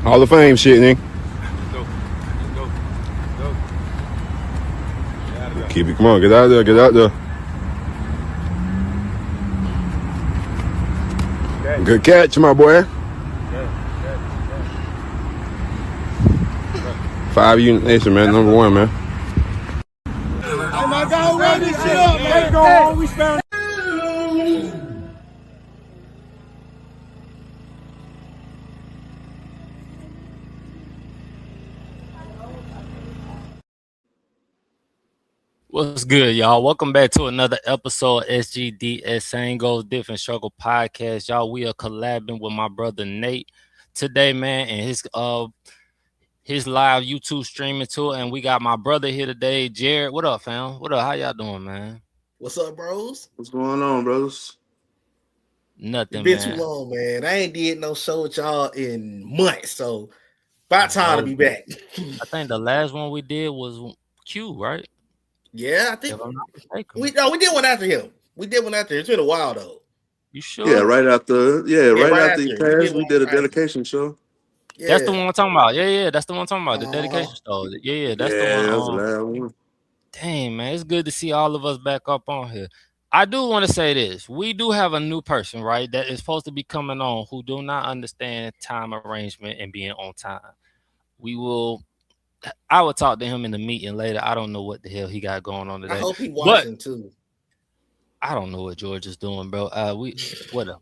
Hall of Fame shit, nigga. Keep it. Come on, get out there. Get out there. Good catch, my boy. 5 Unit Nation, man. Number 1, man. Oh my God, run this shit up, man. Let's go on. We found. What's good, y'all? Welcome back to another episode of SGDS Same Goes Different Struggle Podcast. Y'all, we are collabing with my brother Nate today, man, and his live YouTube streaming tour. And we got my brother here today, Jared. What up, fam? What up? How y'all doing, man? What's up, bros? What's going on, brothers? Nothing, It's been man. too long, man. I ain't did no show with y'all in months, so about time to be back. I think the last one we did was Q, right? Yeah, I think If I'm not mistaken. we did one after him. We did one after. It's been a while though. You sure? Yeah, right after right after after. you passed, we did a dedication show. Yeah. That's the one I'm talking about. Yeah, that's the one I'm talking about. The dedication show. Yeah, that's the one. That was the last one. Dang, man, it's good to see all of us back up on here. I do want to say this. We do have a new person, right, that is supposed to be coming on who do not understand time arrangement and being on time. I will talk to him in the meeting later. I don't know what the hell he got going on today. I hope he watching too. I don't know what George is doing, bro. Whatever.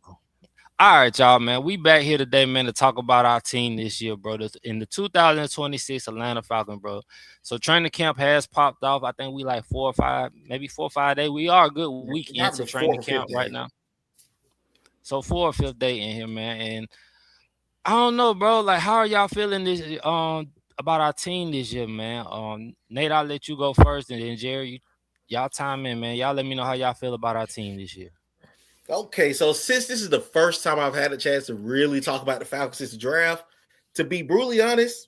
All right, y'all, man. We back here today, man, to talk about our team this year, bro. In the 2026 Atlanta Falcons, bro. So training camp has popped off. I think we like 4 or 5, maybe 4 or 5 days. We are a good week into training camp right now. So 4th or 5th day in here, man. And I don't know, bro. Like, how are y'all feeling this about our team this year, man? Nate, I'll let you go first, and then Jerry, y'all time in, man. Y'all let me know how y'all feel about our team this year. Okay, so since this is the first time I've had a chance to really talk about the Falcons since the draft, to be brutally honest,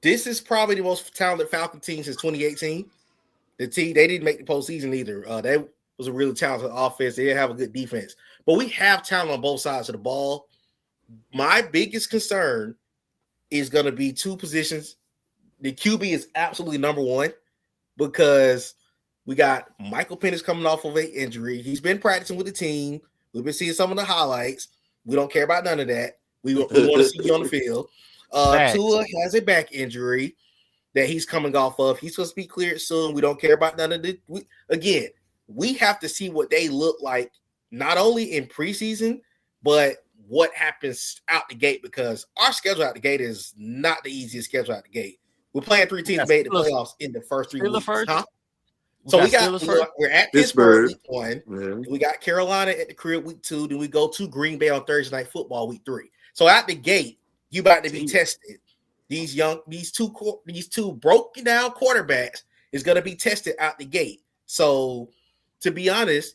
this is probably the most talented Falcon team since 2018. The team, they didn't make the postseason either. They was a really talented offense. They didn't have a good defense. But we have talent on both sides of the ball. My biggest concern is going to be 2 positions. The QB is absolutely number 1 because we got Michael Penix coming off of an injury. He's been practicing with the team. We've been seeing some of the highlights. We don't care about none of that. We want to see you on the field. Tua has a back injury that he's coming off of. He's supposed to be cleared soon. We don't care about none of it. We have to see what they look like, not only in preseason, but what happens out the gate, because our schedule out the gate is not the easiest schedule out the gate. We're playing 3 teams made the playoffs in the first 3 weeks. Huh? So we're at Pittsburgh week 1. Yeah. We got Carolina at the crib week 2. Then we go to Green Bay on Thursday Night Football week 3. So out the gate, you about to be tested. These two broken down quarterbacks is going to be tested out the gate. So to be honest,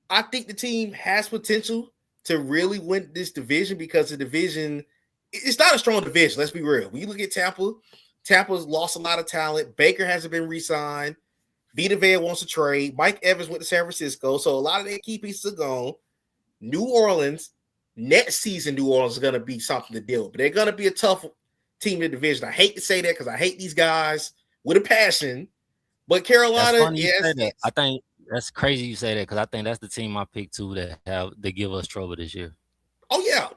I think the team has potential to really win this division, because the division, it's not a strong division. Let's be real. When you look at Tampa's lost a lot of talent. Baker hasn't been re-signed. Vita Vea wants to trade. Mike Evans went to San Francisco. So a lot of their key pieces are gone. New Orleans, next season, New Orleans is going to be something to deal with. But they're going to be a tough team in the division. I hate to say that because I hate these guys with a passion. But Carolina, yes. I think that's crazy you say that, because I think that's the team I picked too that give us trouble this year. Oh, yeah.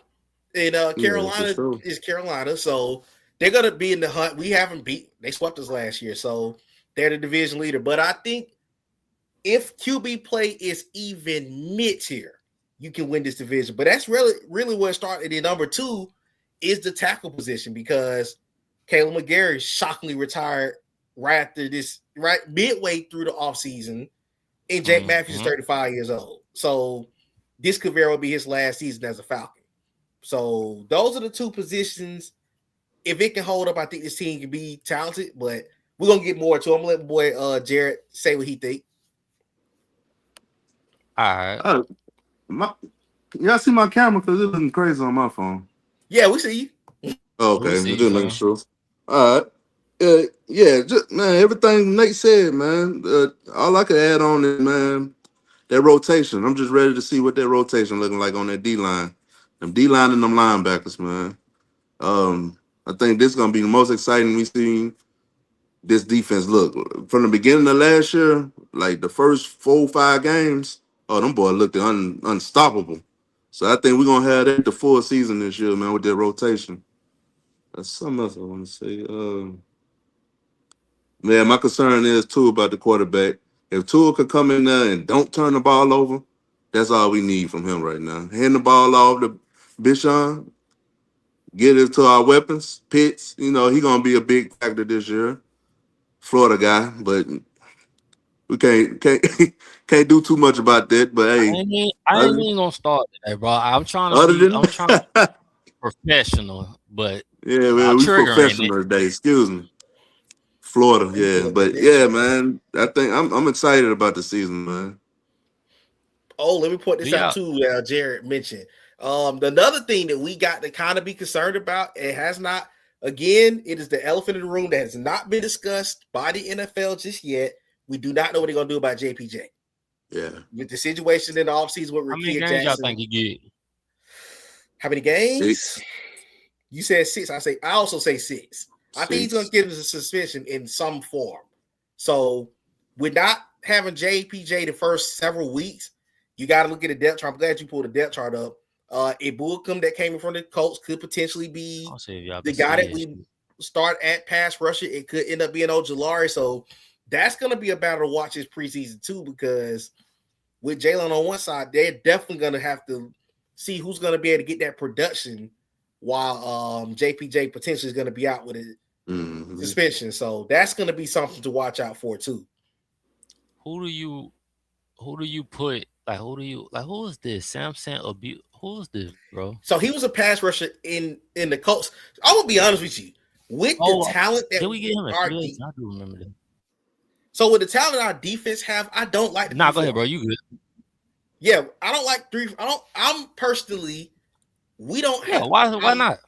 And Carolina is Carolina. So they're going to be in the hunt. We haven't they swept us last year. So they're the division leader. But I think if QB play is even mid-tier, you can win this division. But that's really where it started. And number 2 is the tackle position, because Caleb McGarry shockingly retired right midway through the offseason. And Jake Matthews is 35 years old. So this could very well be his last season as a Falcon. So those are the 2 positions. If it can hold up, I think this team can be talented, but we're going to get more to it. I'm going to let boy Jared say what he think. All right. Y'all see my camera? Because it's looking crazy on my phone. Yeah, we see you. Okay, we do looking true. All right. Man, everything Nate said, man. All I could add on is, man, that rotation. I'm just ready to see what that rotation looking like on that D-line. Them D-line and them linebackers, man. I think this is going to be the most exciting we've seen this defense look. From the beginning of last year, like the first 4 or 5 games, them boys looked unstoppable. So I think we're going to have that the full season this year, man, with their rotation. That's something else I want to say. Man, my concern is, too, about the quarterback. If Tua could come in there and don't turn the ball over, that's all we need from him right now. Hand the ball off to Bichon, get it to our weapons, Pitts. He going to be a big factor this year. Florida guy, but we can't can't do too much about that. But hey, I ain't even gonna start today, bro. I'm trying to be professional, but yeah, man, we professional today. Excuse me. Florida, yeah. But yeah, man, I think I'm excited about the season, man. Oh, let me point this out too. Jared mentioned another thing that we got to kind of be concerned about. It has not. Again, it is the elephant in the room that has not been discussed by the NFL just yet. We do not know what they're going to do about JPJ. Yeah. With the situation in the offseason with Ricky Jackson. How many games y'all think he get? How many games? 6. You said 6. I also say 6. I think he's going to give us a suspension in some form. So we're not having JPJ the first several weeks. You got to look at the depth chart. I'm glad you pulled the depth chart up. Ibukum that came in from the Colts could potentially be the guy that we start at pass rusher. It could end up being Ojulari. So that's going to be a battle to watch this preseason too, because with Jalen on one side, they're definitely going to have to see who's going to be able to get that production while JPJ potentially is going to be out with a suspension. So that's going to be something to watch out for too. Who do you put? Who is this? Samson Abu? Who is this, bro? So he was a pass rusher in the Colts. I'm gonna be honest with you. With the talent that we get him I do remember that. So with the talent our defense have, I don't like. Go ahead, bro. You good? Yeah, I don't like 3. I'm personally. We don't have. Why not?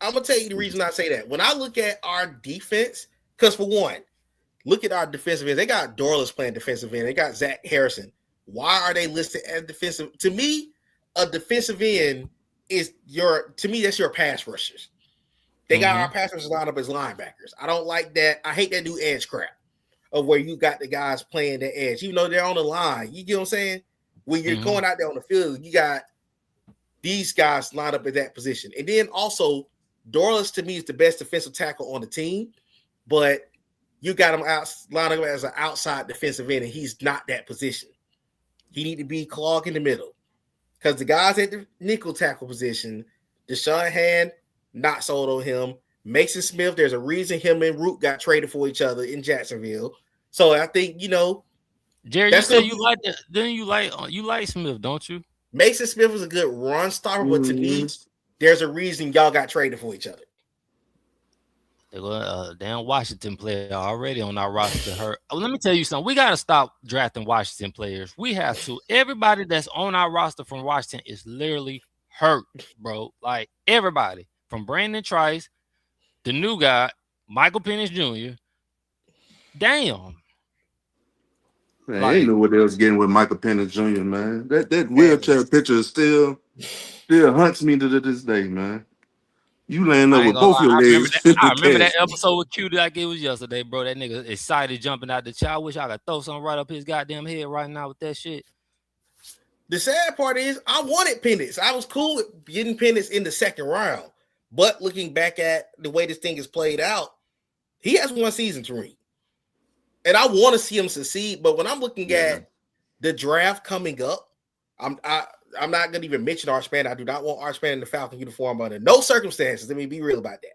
I'm gonna tell you the reason I say that. When I look at our defense, because for one, look at our defensive end. They got Dorless playing defensive end. They got Zach Harrison. Why are they listed as defensive? To me, a defensive end is that's your pass rushers. They got our pass rushers lined up as linebackers. I don't like that. I hate that new edge crap of where you got the guys playing the edge, even though they're on the line. You get what I'm saying? When you're going out there on the field, you got these guys lined up at that position. And then also, Dorless to me is the best defensive tackle on the team, but you got him lined up as an outside defensive end, and he's not that position. He need to be clogged in the middle. Because the guys at the nickel tackle position, Deshaun Hand, not sold on him. Mason Smith, there's a reason him and Root got traded for each other in Jacksonville. So I think, Jerry, you said you like that. Then you like Smith, don't you? Mason Smith was a good run stopper, but to me, there's a reason y'all got traded for each other. They go damn Washington player already on our roster hurt. Let me tell you something. We got to stop drafting Washington players. We have to. Everybody that's on our roster from Washington is literally hurt, bro. Like everybody from Brandon Trice, the new guy, Michael Penix Jr. Damn. Man, I ain't know what they was getting with Michael Penix Jr., man. That wheelchair picture still haunts me to this day, man. You laying up with both your legs. I remember that episode with Q that I gave was yesterday, bro. That nigga excited jumping out the chair. I wish I could throw something right up his goddamn head right now with that shit. The sad part is I wanted Penix. I was cool with getting Penix in the second round. But looking back at the way this thing is played out, he has one season to read. And I want to see him succeed. But when I'm looking at the draft coming up, I'm not going to even mention Archman. I do not want Archman in the Falcon uniform under no circumstances. Let me be real about that.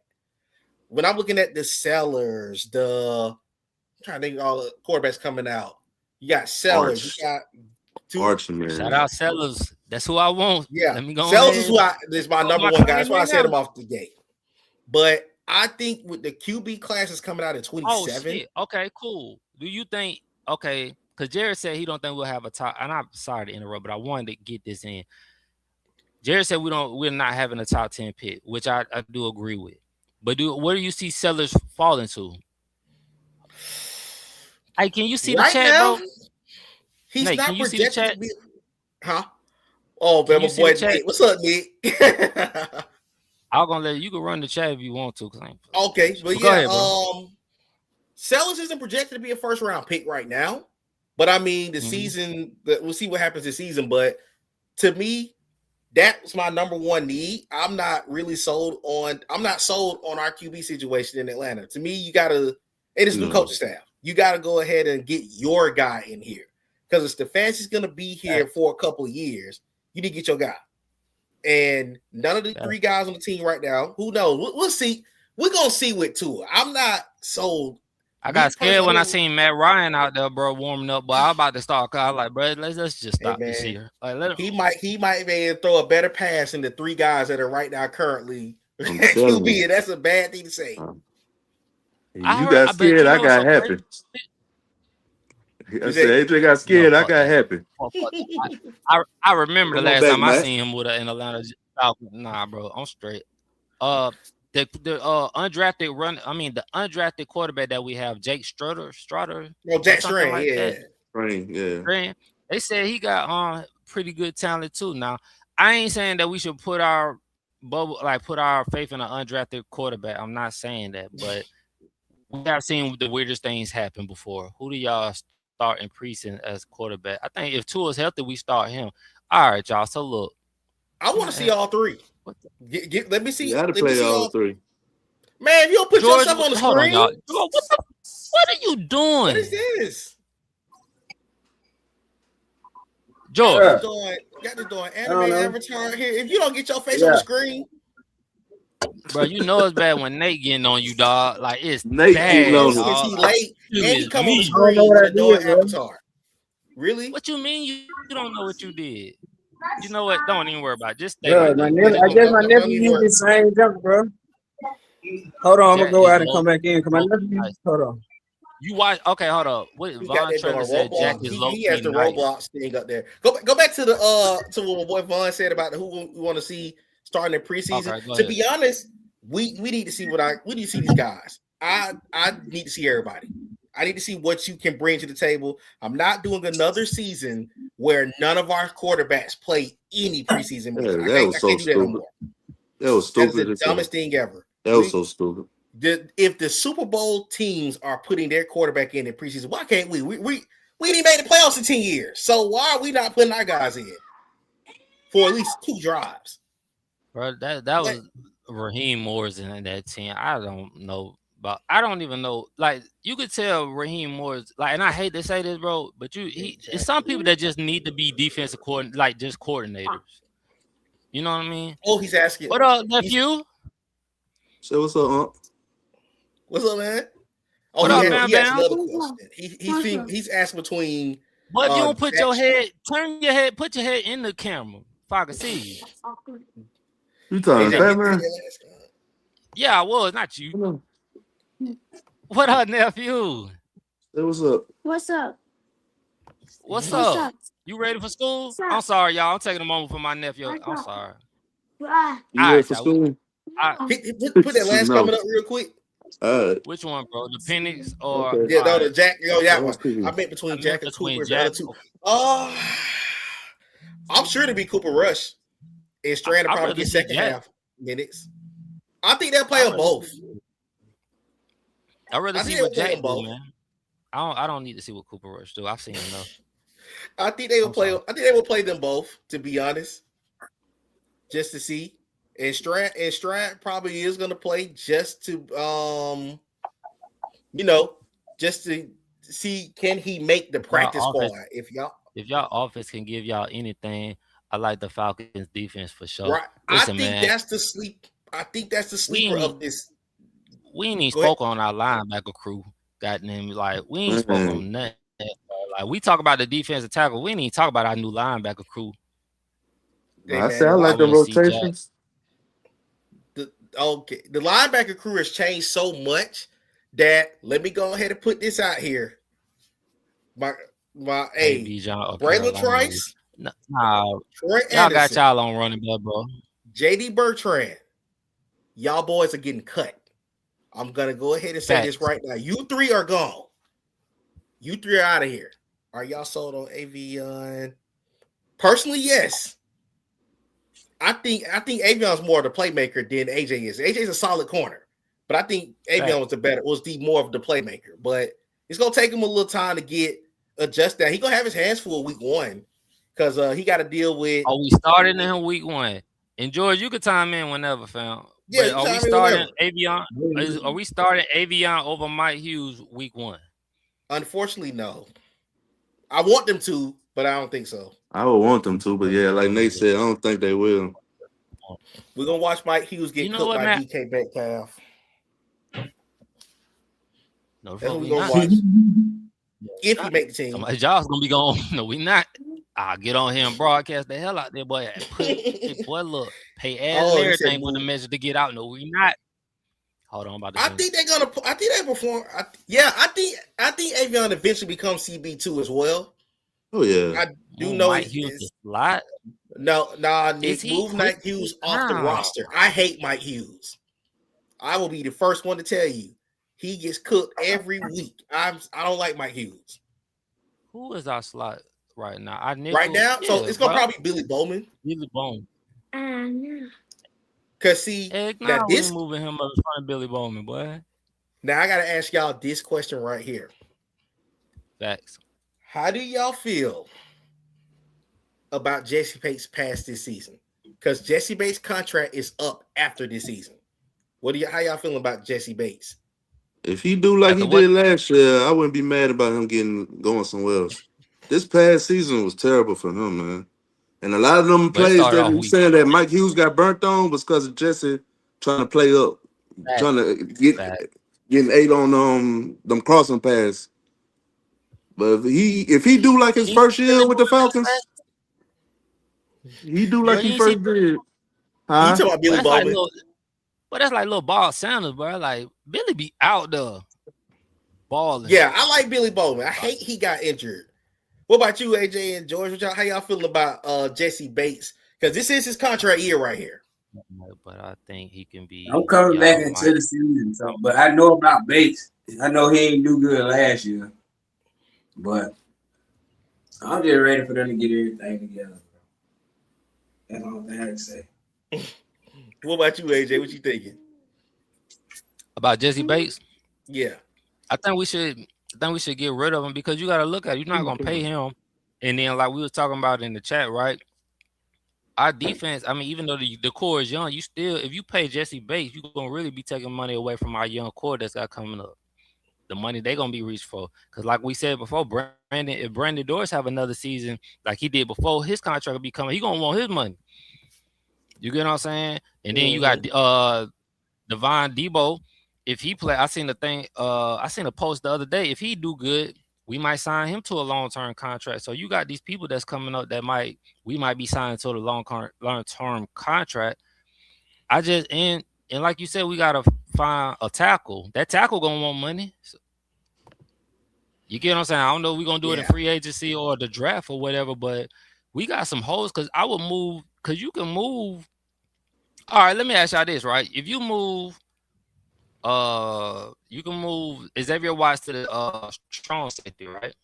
When I'm looking at the Sellers, I'm trying to think of all the quarterbacks coming out. You got Sellers. You got Archman. Shout out Sellers. That's who I want. Yeah. Let me go Sellers is my number one guy. That's why I said him off the gate. But I think with the QB classes coming out in 27. Oh, shit. Okay, cool. Do you think, because Jared said he don't think we'll have a top, and I'm sorry to interrupt, but I wanted to get this in. Jared said we're not having a top 10 pick, which I do agree with. But where do you see Sellers falling to? Hey, can you see the chat, now, bro? He's Nate, not projected to be. Huh? Oh, man, my boy Nate. What's up, Nick? I'm gonna let you can run the chat if you want to. Okay, but go yeah, ahead, bro. Sellers isn't projected to be a first round pick right now. But I mean, the season, we'll see what happens this season. But to me, that's my number one need. I'm not sold on our QB situation in Atlanta. To me, you gotta, it is new coaching staff. You gotta go ahead and get your guy in here. Because if Stefanski's gonna be here for a couple of years, you need to get your guy. And none of the three guys on the team right now, who knows? We'll see. We're gonna see with Tua. I'm not sold. I got scared when I seen Matt Ryan out there, bro, warming up. But I was about to start. I was like, bro, let's just stop this here. Like, he might be able to throw a better pass than the three guys that are right now currently at QB, and that's a bad thing to say. You got scared, I got happy. I said AJ got scared, I got happy. I remember the last time I seen him with an Atlanta Falcons. Nah, bro, I'm straight. The undrafted quarterback that we have, Jake Strutter. No, Jack Strain, yeah. They said he got pretty good talent too. Now, I ain't saying that we should put our faith in an undrafted quarterback. I'm not saying that, but we have seen the weirdest things happen before. Who do y'all start in preseason as quarterback? I think if Tua's healthy, we start him. All right, y'all. So look, I want to see all three. Let me see. You got to play all three. Man, if you don't put yourself on the screen, what are you doing? What is this? George, got to do an anime avatar here. If you don't get your face on the screen, bro, you know it's bad when Nate getting on you, dog. Like it's Nate bad. Since he late and he come on the screen with a doing avatar. Really? What you mean you don't know what you did? You know what? Don't even worry about it. Just stay. I guess my nephew used the same jump, bro. Hold on, I'm gonna go out and come back in. Come on, hold on. You watch? Okay, hold up. What Von Trevor said? Jack is low. He has the Roblox thing up there. Go back to the to what my boy Von said about who we want to see starting in preseason. Okay, to be honest, we need to see we need to see these guys. I need to see everybody. I need to see what you can bring to the table. I'm not doing another season where none of our quarterbacks play any preseason. That was so stupid. That was stupid. That's the dumbest thing ever. That was so stupid. If the Super Bowl teams are putting their quarterback in preseason, why can't we? We ain't made the playoffs in 10 years. So why are we not putting our guys in for at least 2 drives? Bro, that was Raheem Moore's in that team. I don't know. But I don't even know. Like you could tell Raheem Moore's like, and I hate to say this, bro, but it's some people that just need to be defensive coordinators. You know what I mean? Oh, he's asking. What up, nephew? So what's up, Unc? What's up, man? Oh, what up, he asked another question. He's asking between. But you don't put your head, put your head in the camera if I can see you. You talking about man? Yeah, I was, not you. What up, nephew? Hey, what's up? What's up? You ready for school? I'm sorry, y'all. I'm taking a moment for my nephew. I'm sorry. You ready for school? Put that last comment up real quick. Which one, bro? The Penix or the Jack? That one. I meant between Jack and Cooper. The other two. I'm sure to be Cooper Rush and Strand will probably get second half minutes. I think they'll play them both. I'd rather see what Jack do, man. I don't need to see what Cooper Rush do. I've seen enough. I think they will play. I think they will play them both. To be honest, just to see. And Strand probably is going to play just to, just to see can he make the practice squad. If y'all offense can give y'all anything, I like the Falcons defense for sure. Right. Listen, I think that's the sleep. I think that's the sleeper of this. We ain't even spoke on our linebacker crew. Goddamn, like we ain't spoke on nothing. Like we talk about the defensive tackle, we ain't even talk about our new linebacker crew. I sound like the rotations. The linebacker crew has changed so much that let me go ahead and put this out here. Braylon Trice. Y'all got y'all on running back, bro. JD Bertrand. Y'all boys are getting cut. I'm gonna go ahead and say this right now. You 3 are gone. You 3 are out of here. Are y'all sold on Avion? Personally, yes. I think Avion's more of the playmaker than AJ is. AJ's a solid corner, but I think Avion was the more of the playmaker. But it's gonna take him a little time to get adjusted. He's gonna have his hands full week 1 because he got to deal with. Are we starting in week 1? And George, you can time in whenever, fam. Yeah, are we starting Avion? Are we starting Avion over Mike Hughes week 1? Unfortunately, no. I want them to, but I don't think so. I would want them to, but yeah, like Nate said, I don't think they will. We're gonna watch Mike Hughes get cooked by DK Metcalf. No, that's what we're gonna watch. If he make the team, somebody job's gonna be going. No, we not. I'll get on here and broadcast the hell out there, boy. Boy, look, pay ads and everything for the measure to get out. No, we not. Hold on about this. I think they perform. I think Avion eventually becomes CB2 as well. Oh yeah, I do know Mike Hughes a lot. No, Nick, move Mike Hughes off the roster. I hate Mike Hughes. I will be the first one to tell you he gets cooked every week. I don't like Mike Hughes. Who is our slot right now? So it's gonna probably be Billy Bowman. Billy Bowman. Cause see, now this moving him up in front of Billy Bowman, boy. Now I gotta ask y'all this question right here. Facts. How do y'all feel about Jesse Bates past this season? Because Jesse Bates' contract is up after this season. How y'all feeling about Jesse Bates? If he do like he did last year, I wouldn't be mad about him going somewhere else. This past season was terrible for him, man. And a lot of them plays that he's saying that Mike Hughes got burnt on was because of Jesse trying to play up, trying to getting 8 on them crossing pass. But if he do like his first year with the Falcons, he do like he first did. Huh? You talking about Billy Bowman? But that's like little ball Sanders, bro. Like Billy be out there balling. Yeah, I like Billy Bowman. I hate he got injured. What about you, AJ and George? How y'all feeling about Jesse Bates? Because this is his contract year right here. But I think he can be. I'm coming back into the season, but I know about Bates. I know he ain't do good last year, but I'm just ready for them to get everything together. That's all I have to say. What about you, AJ? What you thinking about Jesse Bates? Yeah, I think we should get rid of him because you got to look at it. You're not gonna pay him, and then like we were talking about in the chat, right? Our defense. I mean, even though the core is young, you still if you pay Jesse Bates, you're gonna really be taking money away from our young core that's got coming up. The money they're gonna be reached for, because like we said before, if Brandon Doris have another season like he did before, his contract will be coming. He gonna want his money. You get what I'm saying? And then you got Devon Debo. If he play, I seen a post the other day. If he do good, we might sign him to a long-term contract. So you got these people that's coming up that we might be signed to the long-term contract. And like you said, we gotta find a tackle. That tackle gonna want money. So, you get what I'm saying? I don't know if we're gonna do it in free agency or the draft or whatever, but we got some holes because I would move because you can move. All right, let me ask y'all this, right? If you move, you can move Xavier Watts to the strong safety, right?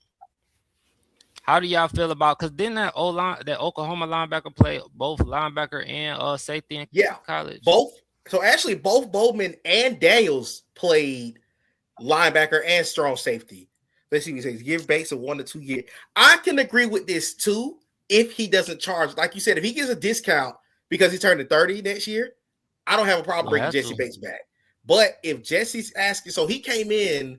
How do y'all feel about? Because didn't that Oklahoma linebacker play both linebacker and safety in college? Both. So actually, both Bowman and Daniels played linebacker and strong safety. Let's see what he says. Give Bates a 1 to 2 year. I can agree with this too if he doesn't charge. Like you said, if he gets a discount because he's turning 30 next year, I don't have a problem bringing Jesse Bates back. But if Jesse's asking, so he came in, I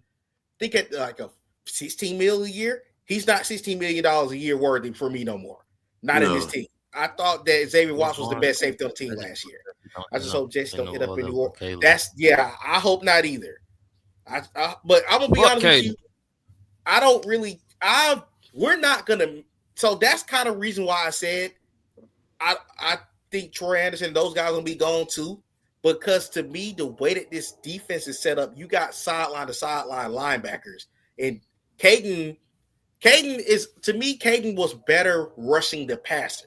think at like a $16 million a year. He's not $16 million a year worthy for me no more. Not in this team. I thought that Xavier Watts was the best safety on the team last year. I just hope Jesse don't get up in New York. I hope not either. But I'm gonna be honest with you. We're not gonna. So that's kind of reason why I said I think Troy Anderson and those guys are gonna be gone too. Because to me, the way that this defense is set up, you got sideline to sideline linebackers, and Caden was better rushing the passer.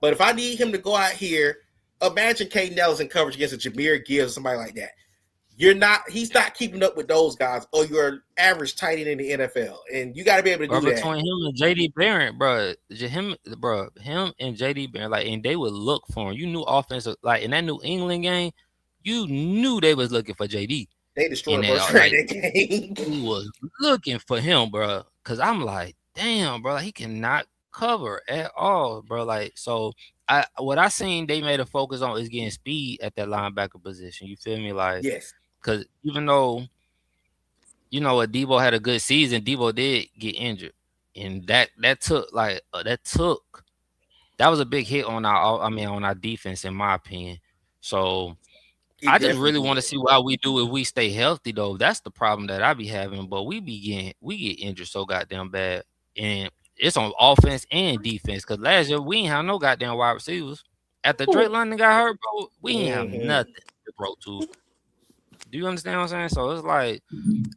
But if I need him to go out here, imagine Caden Ellis in coverage against a Jameer Gibbs or somebody like that. He's not keeping up with those guys, or your average tight end in the NFL, and you got to be able to do that. Between him and JD Barrett, bro, him and JD Barrett, like, and they would look for him. You knew offensive, like in that New England game, you knew they was looking for JD. They destroyed that game. He was looking for him, bro. Cause I'm like, damn, bro, he cannot cover at all, bro. Like, so what I seen they made a focus on is getting speed at that linebacker position. You feel me? Like, yes. Because even though, you know, Debo had a good season, Debo did get injured, and that was a big hit on our defense, in my opinion. So I just really want to see how we do if we stay healthy, though. That's the problem that I be having. But we get injured so goddamn bad, and it's on offense and defense. Because last year we ain't have no goddamn wide receivers. After Drake London got hurt, bro, we ain't have nothing to throw to. Do you understand what I'm saying? So it's like,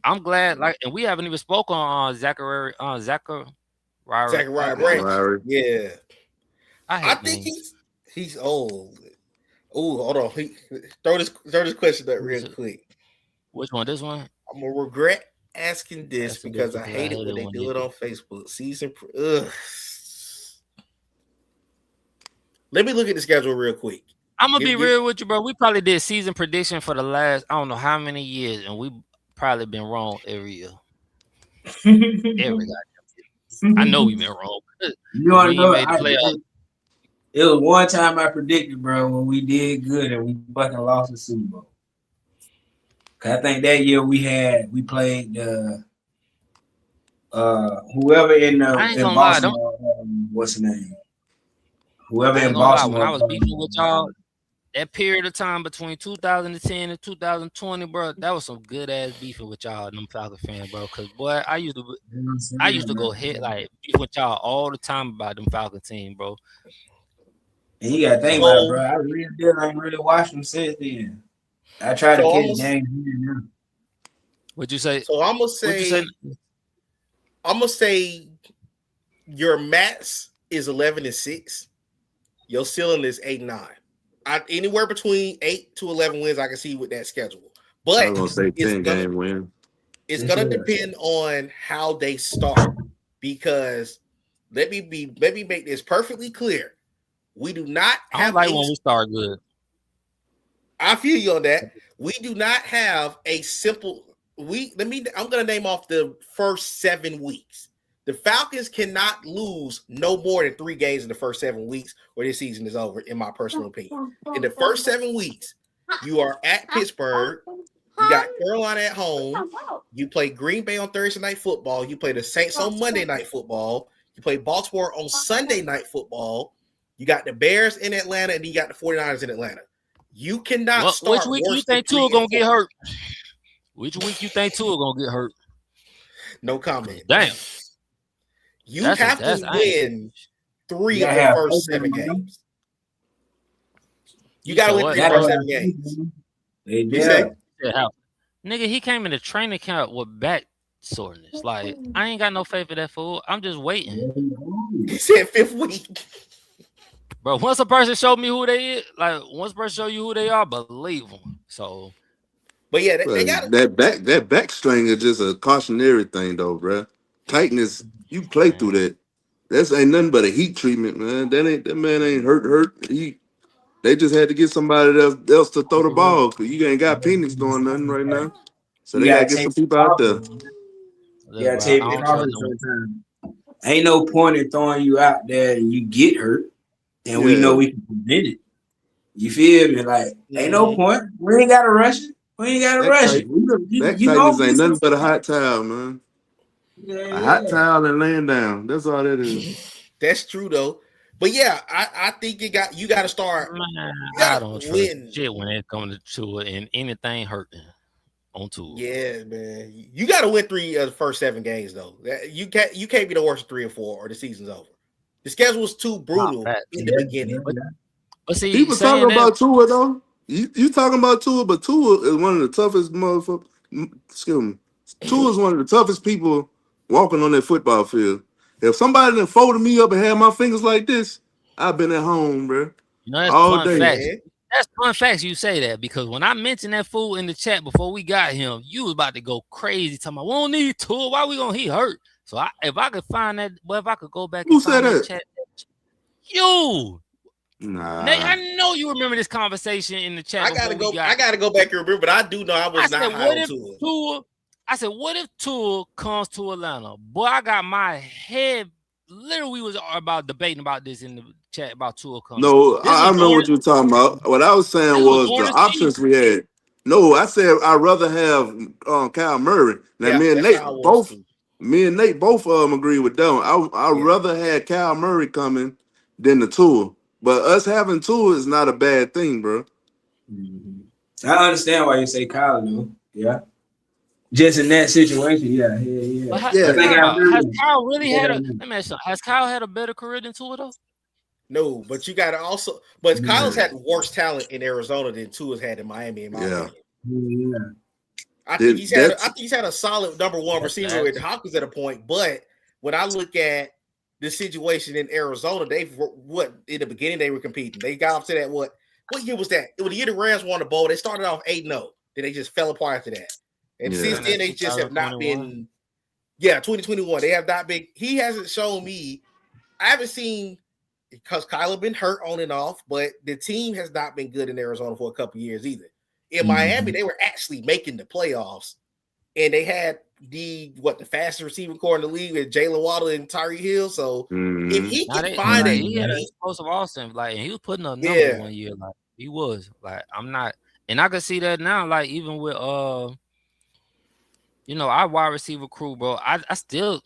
I'm glad, like, and we haven't even spoken on Zachary Branch. Yeah. I think he's old. Oh, hold on. Throw this question up real quick. Which one? This one? I'm gonna regret asking this because I hate it when they do it on Facebook. Let me look at the schedule real quick. I'm gonna be real with you, bro. We probably did season prediction for the last, I don't know how many years, and we probably been wrong every year. Every goddamn year. I know we've been wrong. You want to know? It was one time I predicted, bro, when we did good and we fucking lost the Super Bowl. Cause I think that year we played whoever in Baltimore. What's the name? Whoever in Baltimore. When I was beefing with y'all, that period of time between 2010 and 2020, bro, that was some good ass beefing with y'all, them Falcon fans, bro. Cause boy, I used to go hit like beef with y'all all the time about them Falcon team, bro. And you gotta think about it, bro. I really watched them since then. I tried to catch games here and there. What'd you say? So I'm gonna say your max is 11-6. Your ceiling is 8-9. Anywhere between 8 to 11 wins, I can see with that schedule. But I was gonna say 10-game win. It's gonna depend on how they start. Because let me make this perfectly clear. We do not have when we start good. I feel you on that. We do not have a simple I'm gonna name off the first 7 weeks. The Falcons cannot lose no more than 3 games in the first 7 weeks or this season is over, in my personal opinion. In the first 7 weeks, you are at Pittsburgh. You got Carolina at home. You play Green Bay on Thursday Night Football. You play the Saints on Monday Night Football. You play Baltimore on Sunday Night Football. You got the Bears in Atlanta, and you got the 49ers in Atlanta. You cannot start. Which week you think Tua gonna get hurt? Which week you think Tua gonna get hurt? No comment. Damn. You have to win 3 of the first 7 games. You got to win 3 of the first 7 games. Nigga, he came in the training camp with back soreness. Like, I ain't got no faith in that fool. I'm just waiting. He said 5th week. Bro, once a person show me who they is, like, once a person show you who they are, believe them. So, but yeah, they got that back string is just a cautionary thing, though, bro. Tightness, you play through that. That's ain't nothing but a heat treatment, man. That man ain't hurt. They just had to get somebody else to throw the ball because you ain't got Penix doing nothing right now. So they gotta get some people out there. Yeah, take it off sometimes. Ain't no point in throwing you out there and you get hurt, and we know we can prevent it. You feel me? Like, ain't no point. We ain't gotta rush it. Back tightness ain't nothing but a hot towel, man. A hot towel and laying down. That's all that is. That's true though. But yeah, I think you got to start. I don't trust shit when it comes to it and anything hurting on tour. Yeah, man. You got to win 3 of the first 7 games though. You can't be the worst 3 or 4 or the season's over. The schedule was too brutal in the beginning. But see, people talking about Tua though. You talking about Tua, but Tua is one of the toughest motherfuckers. Excuse me. Tua is one of the toughest people walking on that football field. If somebody done folded me up and had my fingers like this, I've been at home, bro. You know, that's all fun day. fact. That's fun facts you say that because when I mentioned that fool in the chat before we got him, you was about to go crazy talking about we don't need Tua. Why we gonna he hurt? So if I could find that, well, if I could go back Who and said find that that? chat, you. Nah. Nate, I know you remember this conversation in the chat. I gotta go back and remember, but I do know I was not high on Tua. I said, what if Tua comes to Atlanta? Boy, I got my head. Literally, we was about debating about this in the chat about Tua coming. No, I know what you're talking about. What I was saying was the options we had. No, I said I'd rather have Kyle Murray. Now me and Nate both agree with them. I'd rather have Kyle Murray coming than the Tua. But us having Tua is not a bad thing, bro. Mm-hmm. I understand why you say Kyle, though. Yeah. Just in that situation, yeah. Has Kyle really had has Kyle had a better career than Tua though? No, but you got to also. But Kyle's had worse talent in Arizona than Tua's had in Miami. In my opinion. Yeah. I think he's had a solid number one receiver with the Hopkins at a point. But when I look at the situation in Arizona, in the beginning they were competing. They got up to that what year was that? It was the year the Rams won the bowl. They started off 8-0. Then they just fell apart after that. And since then, they just have not been. Yeah, 2021. They have not been. He hasn't shown me. I haven't seen because Kyler been hurt on and off, but the team has not been good in Arizona for a couple years either. In Miami, they were actually making the playoffs, and they had the fastest receiving core in the league with Jalen Waddle and Tyreek Hill. So if he can find it, he had an explosive Austin, like, and he was putting up numbers 1 year, like he was. Like I'm not, and I can see that now. Like even with our wide receiver crew, bro. I still.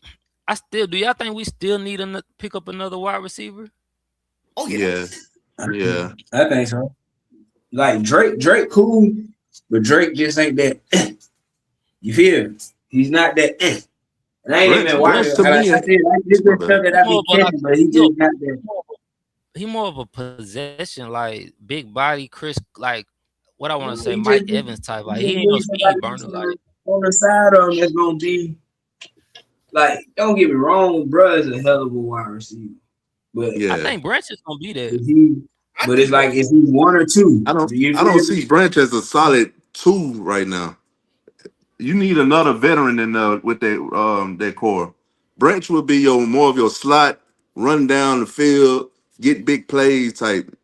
Do y'all think we still need to pick up another wide receiver? Oh yeah. I think so. Like Drake cool, but Drake just ain't that. You feel? He's not that. And I ain't even watching. But he just not that. He more of a possession, like big body, Chris, like what I want to say, Mike Evans type. Like he ain't no speed burner. Like on the side of him, it's gonna be like. Don't get me wrong, bro is a hell of a wide receiver, but I think Branch is gonna be there. But it's like is he 1 or 2? I don't see Branch as a solid 2 right now. You need another veteran with that core. Branch would be more of your slot, run down the field, get big plays type.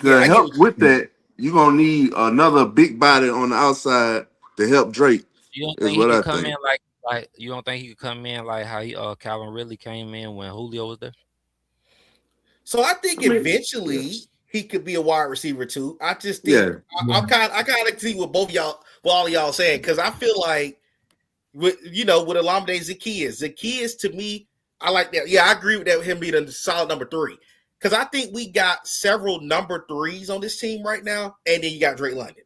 To help with that, you're gonna need another big body on the outside to help Drake. You don't think he could come in like you don't think he could come in like how Calvin Ridley came in when Julio was there? So I think eventually he could be a wide receiver too. I just think I kind of see what all of y'all saying because I feel like with Olamide Zaccheaus to me, I like that. Yeah, I agree with that with him being a solid number 3 because I think we got several number 3s on this team right now, and then you got Drake London.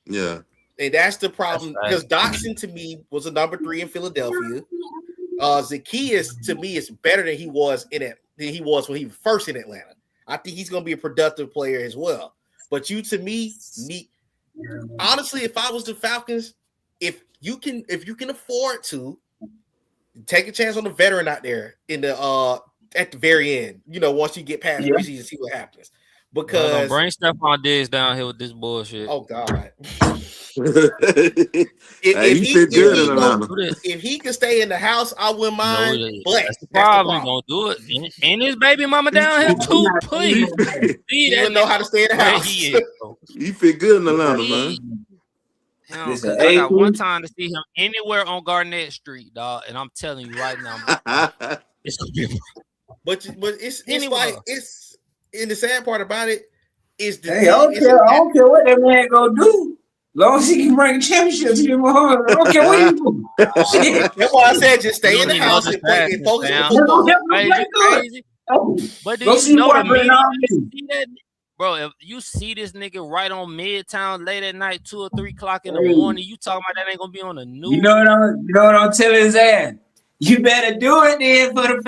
Yeah, and that's the problem because Dotson to me was a number 3 in Philadelphia. Zaccheaus to me is better than he was when he was first in Atlanta. I think he's going to be a productive player as well. But honestly, if I was the Falcons, if you can afford to take a chance on the veteran out there in the at the very end, once you get past the preseason, see what happens. Because bring Stephon Diggs down here with this bullshit. Oh God. If he can stay in the house, I wouldn't mind. But that's the problem. He's gonna do it. And his baby mama down here too. Please, he doesn't know how to stay in the house. He fit good in Atlanta, man. I got one time to see him anywhere on Garnett Street, dog, and I'm telling you right now, it's gonna be. But it's like it's. And the sad part about it is I don't care what that man gonna do. As long as he can bring a championship to him, I don't care what he do. That's why I said just stay in the house and focus on football. But do you know the meaning? Bro, if you see this nigga right on Midtown late at night, 2 or 3 o'clock in the morning, you talking about that ain't gonna be on the news. You know what I'm telling his ass? You better do it then for the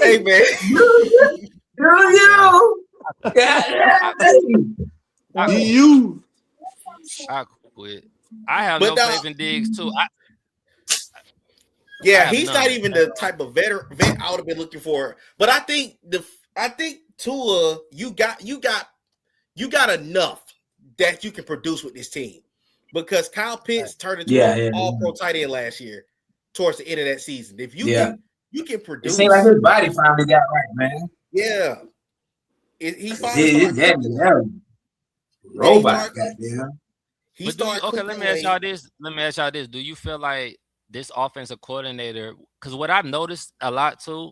Hey man, I quit. I have no faith in Diggs too. Yeah, he's not even the type of vet I would have been looking for. But I think Tua, you got enough that you can produce with this team, because Kyle Pitts turned into an all-pro tight end last year towards the end of that season. If you can produce, it seems like his body finally got right, man. Yeah, he finally robot. Goddamn. Let me ask y'all this. Do you feel like this offensive coordinator? Because what I've noticed a lot too,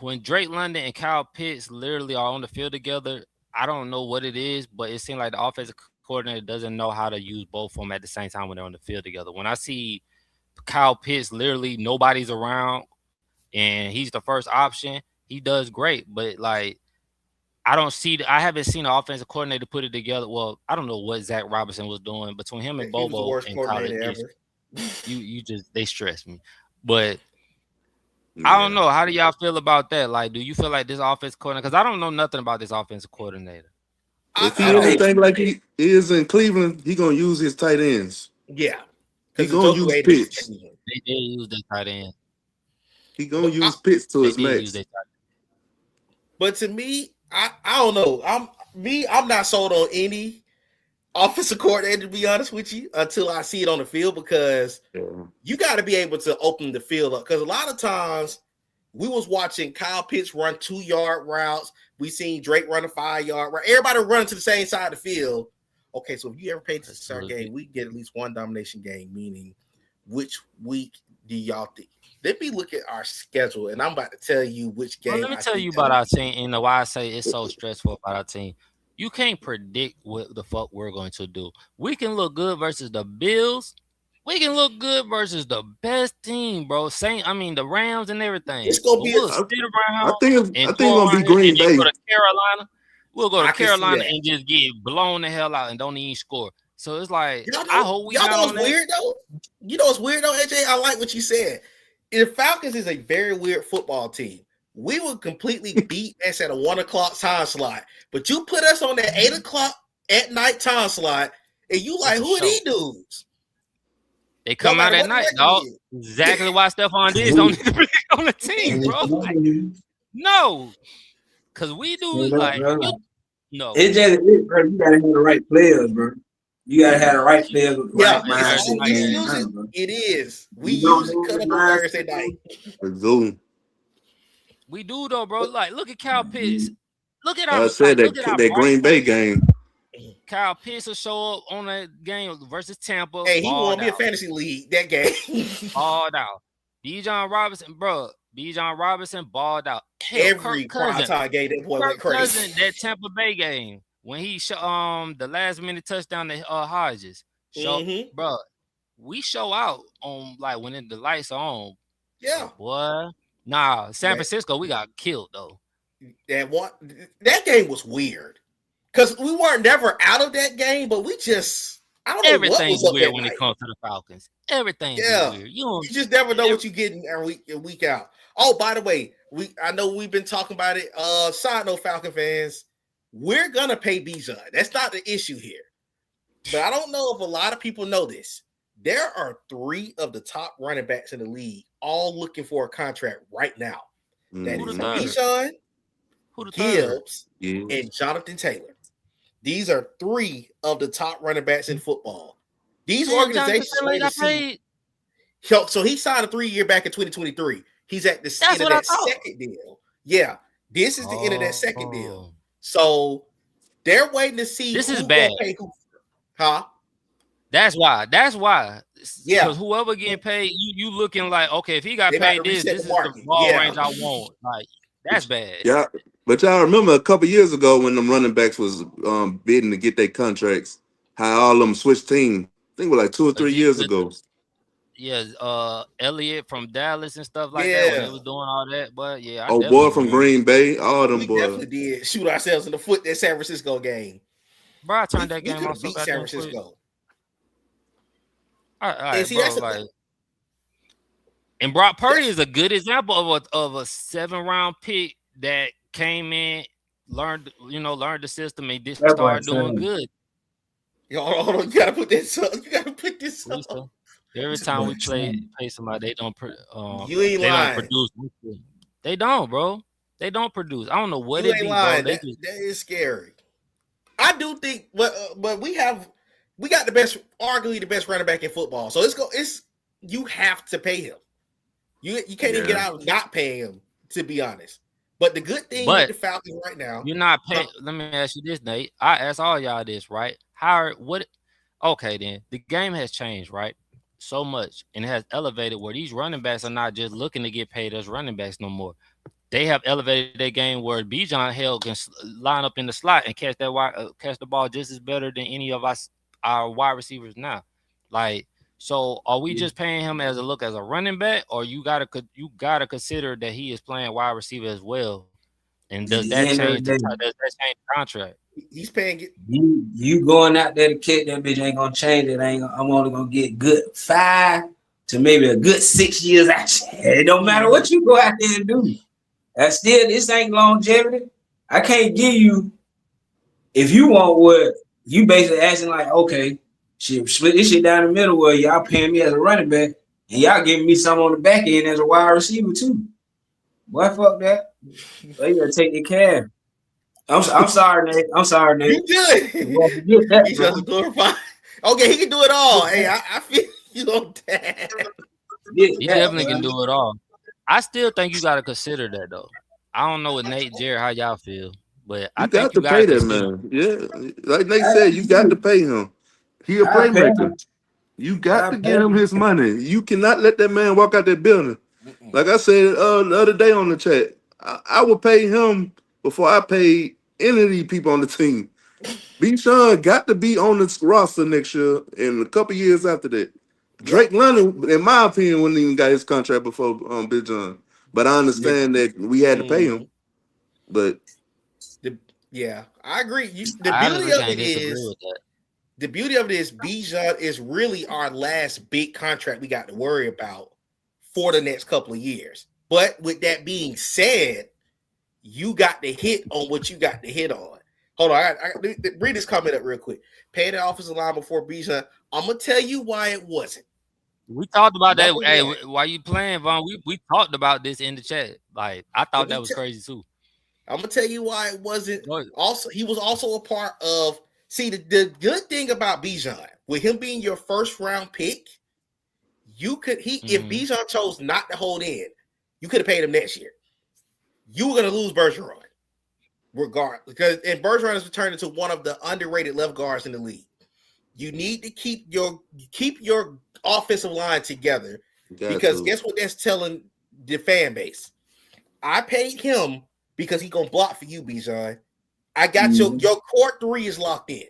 when Drake London and Kyle Pitts literally are on the field together, I don't know what it is, but it seems like the offensive coordinator doesn't know how to use both of them at the same time when they're on the field together. When I see Kyle Pitts, literally nobody's around and he's the first option, he does great. But like, I haven't seen the offensive coordinator put it together. Well, I don't know what Zach Robinson was doing between him and Bobo and college. They stress me. But I don't know. How do y'all feel about that? Like, do you feel like this offensive coordinator? Because I don't know nothing about this offensive coordinator. If he anything like he is in Cleveland, he gonna use his tight ends. Yeah, he gonna use Pitts. They did use their tight end. He gonna use Pitts to his max. But to me, I don't know. I'm not sold on any offensive coordinator, to be honest with you, until I see it on the field, because you got to be able to open the field up. Because a lot of times we was watching Kyle Pitts run 2-yard routes. We seen Drake run a 5-yard route. Everybody running to the same side of the field. Okay, so if you ever paid attention to our game, we get at least one domination game, meaning which week do y'all think? Let me look at our schedule, and I'm about to tell you which game. Let me tell you about our team, and why I say it's so stressful about our team. You can't predict what the fuck we're going to do. We can look good versus the Bills. We can look good versus the best team, bro. The Rams and everything. It's gonna be. I think it's gonna be Green Bay. Go to Carolina. We'll go to Carolina and just get blown the hell out and don't even score. So it's like, I hope we. Y'all know what's weird though? You know what's weird though, AJ? I like what you said. The Falcons is a very weird football team. We would completely beat us at a 1 o'clock time slot, but you put us on that 8 o'clock at night time slot, and you like, who are these dudes? They come out at night, dog. Exactly why Stephon Diggs don't need to be on the team, bro. Like, no, because we do no. It's just you gotta have the right players, bro. You gotta have the right players with the right mind. It is. We use it cut up on Thursday night. We do though, bro. Like, look at Kyle Pitts. Look at I said that Green Bay game. Kyle Pitts will show up on that game versus Tampa. Hey, he won me a fantasy league that game. Balled out. Bijan Robinson, bro. Bijan Robinson balled out. Hell, every primetime game, that boy went crazy. That Tampa Bay game when he the last minute touchdown to Hodges. Bro, we show out on like when the lights are on. Yeah, boy. Nah, San Francisco, we got killed though. That game was weird because we weren't never out of that game, but we just I don't know. Everything's weird when it comes to the Falcons. Everything's weird. You just never know what you're getting week out. Oh, by the way, I know we've been talking about it. Side note, Falcon fans, we're gonna pay Bijan. That's not the issue here. But I don't know if a lot of people know this. There are 3 of the top running backs in the league all looking for a contract right now. That is Bijan, Gibbs, and Jonathan Taylor. These are 3 of the top running backs in football. These organizations. So he signed a 3-year back in 2023. He's at the end of that second deal. Yeah, this is the end of that second deal. So they're waiting to see. This is bad. That's why. Yeah. Because whoever getting paid, you looking like, okay, if he got paid this is the ball range I want. Like, that's bad. Yeah. But y'all remember a couple years ago when them running backs was bidding to get their contracts, how all of them switched team. I think it was like 2 or 3 years ago. Yeah, Elliott from Dallas and stuff like that when he was doing all that. But yeah, boy from Green Bay, all them boys. Definitely did shoot ourselves in the foot that San Francisco game. Bro, I turned that game off. Beat San Francisco. All right, bro, and Brock Purdy is a good example of a 7-round pick that came in, learned the system, and just started doing good. Yo, hold on, you gotta put this up. Every time we pay somebody, they don't. You ain't they lying. don't produce. They don't, bro. They don't produce. I don't know what You it ain't be, lying. bro. That is scary. I do think, but we got arguably the best running back in football. So you have to pay him. You can't even get out of not paying him, to be honest. But the good thing with the Falcons right now, you're not paying. Let me ask you this, Nate. I ask all y'all this, right? Okay, then the game has changed, right? So much, and it has elevated where these running backs are not just looking to get paid as running backs no more. They have elevated their game where Bijan Hill can line up in the slot and catch the ball just as better than any of our wide receivers now. Like, so are we just paying him as a running back, or you gotta consider that he is playing wide receiver as well? And does that change the contract? He's paying you going out there to kick that bitch ain't gonna change it. I'm only gonna get good 5 to maybe a good 6 years action. It don't matter what you go out there and do. That's still, this ain't longevity. I can't give you, if you want what you basically asking, like, okay, shit, split this shit down the middle where y'all paying me as a running back and y'all giving me some on the back end as a wide receiver too. Boy, fuck that. They gotta take your care. I'm sorry, Nate. You good. He's just glorified. Okay, he can do it all. Hey, I feel you on that. He definitely can do it all. I still think you got to consider that, though. I don't know what Nate, Jared, how y'all feel, but I think you got to pay that man. Yeah, like Nate said, you got to pay him. He a playmaker. You got to give him his money. You cannot let that man walk out that building. Like I said the other day on the chat, I would pay him before I paid any of these people on the team. Bijan got to be on the roster next year and a couple years after that. Drake London, in my opinion, wouldn't even got his contract before Bijan. But I understand that we had to pay him. But I agree. The beauty of it is Bijan is really our last big contract we got to worry about for the next couple of years. But with that being said, you got to hit on what you got to hit on. Hold on, I read this comment up real quick. Pay the offensive line before Bijan. I'm gonna tell you why it wasn't. We talked about that. Hey, why you playing, Vaughn? We talked about this in the chat. Like, I thought that was crazy too. I'm gonna tell you why it wasn't. Also, he was also a part of. See, the good thing about Bijan, with him being your first round pick, if Bijan chose not to hold in, you could have paid him next year. You were gonna lose Bergeron, regardless, because Bergeron has turned into one of the underrated left guards in the league. You need to keep your offensive line together because guess what that's telling the fan base? I paid him because he gonna block for you, Bijan. I got your core 3 is locked in.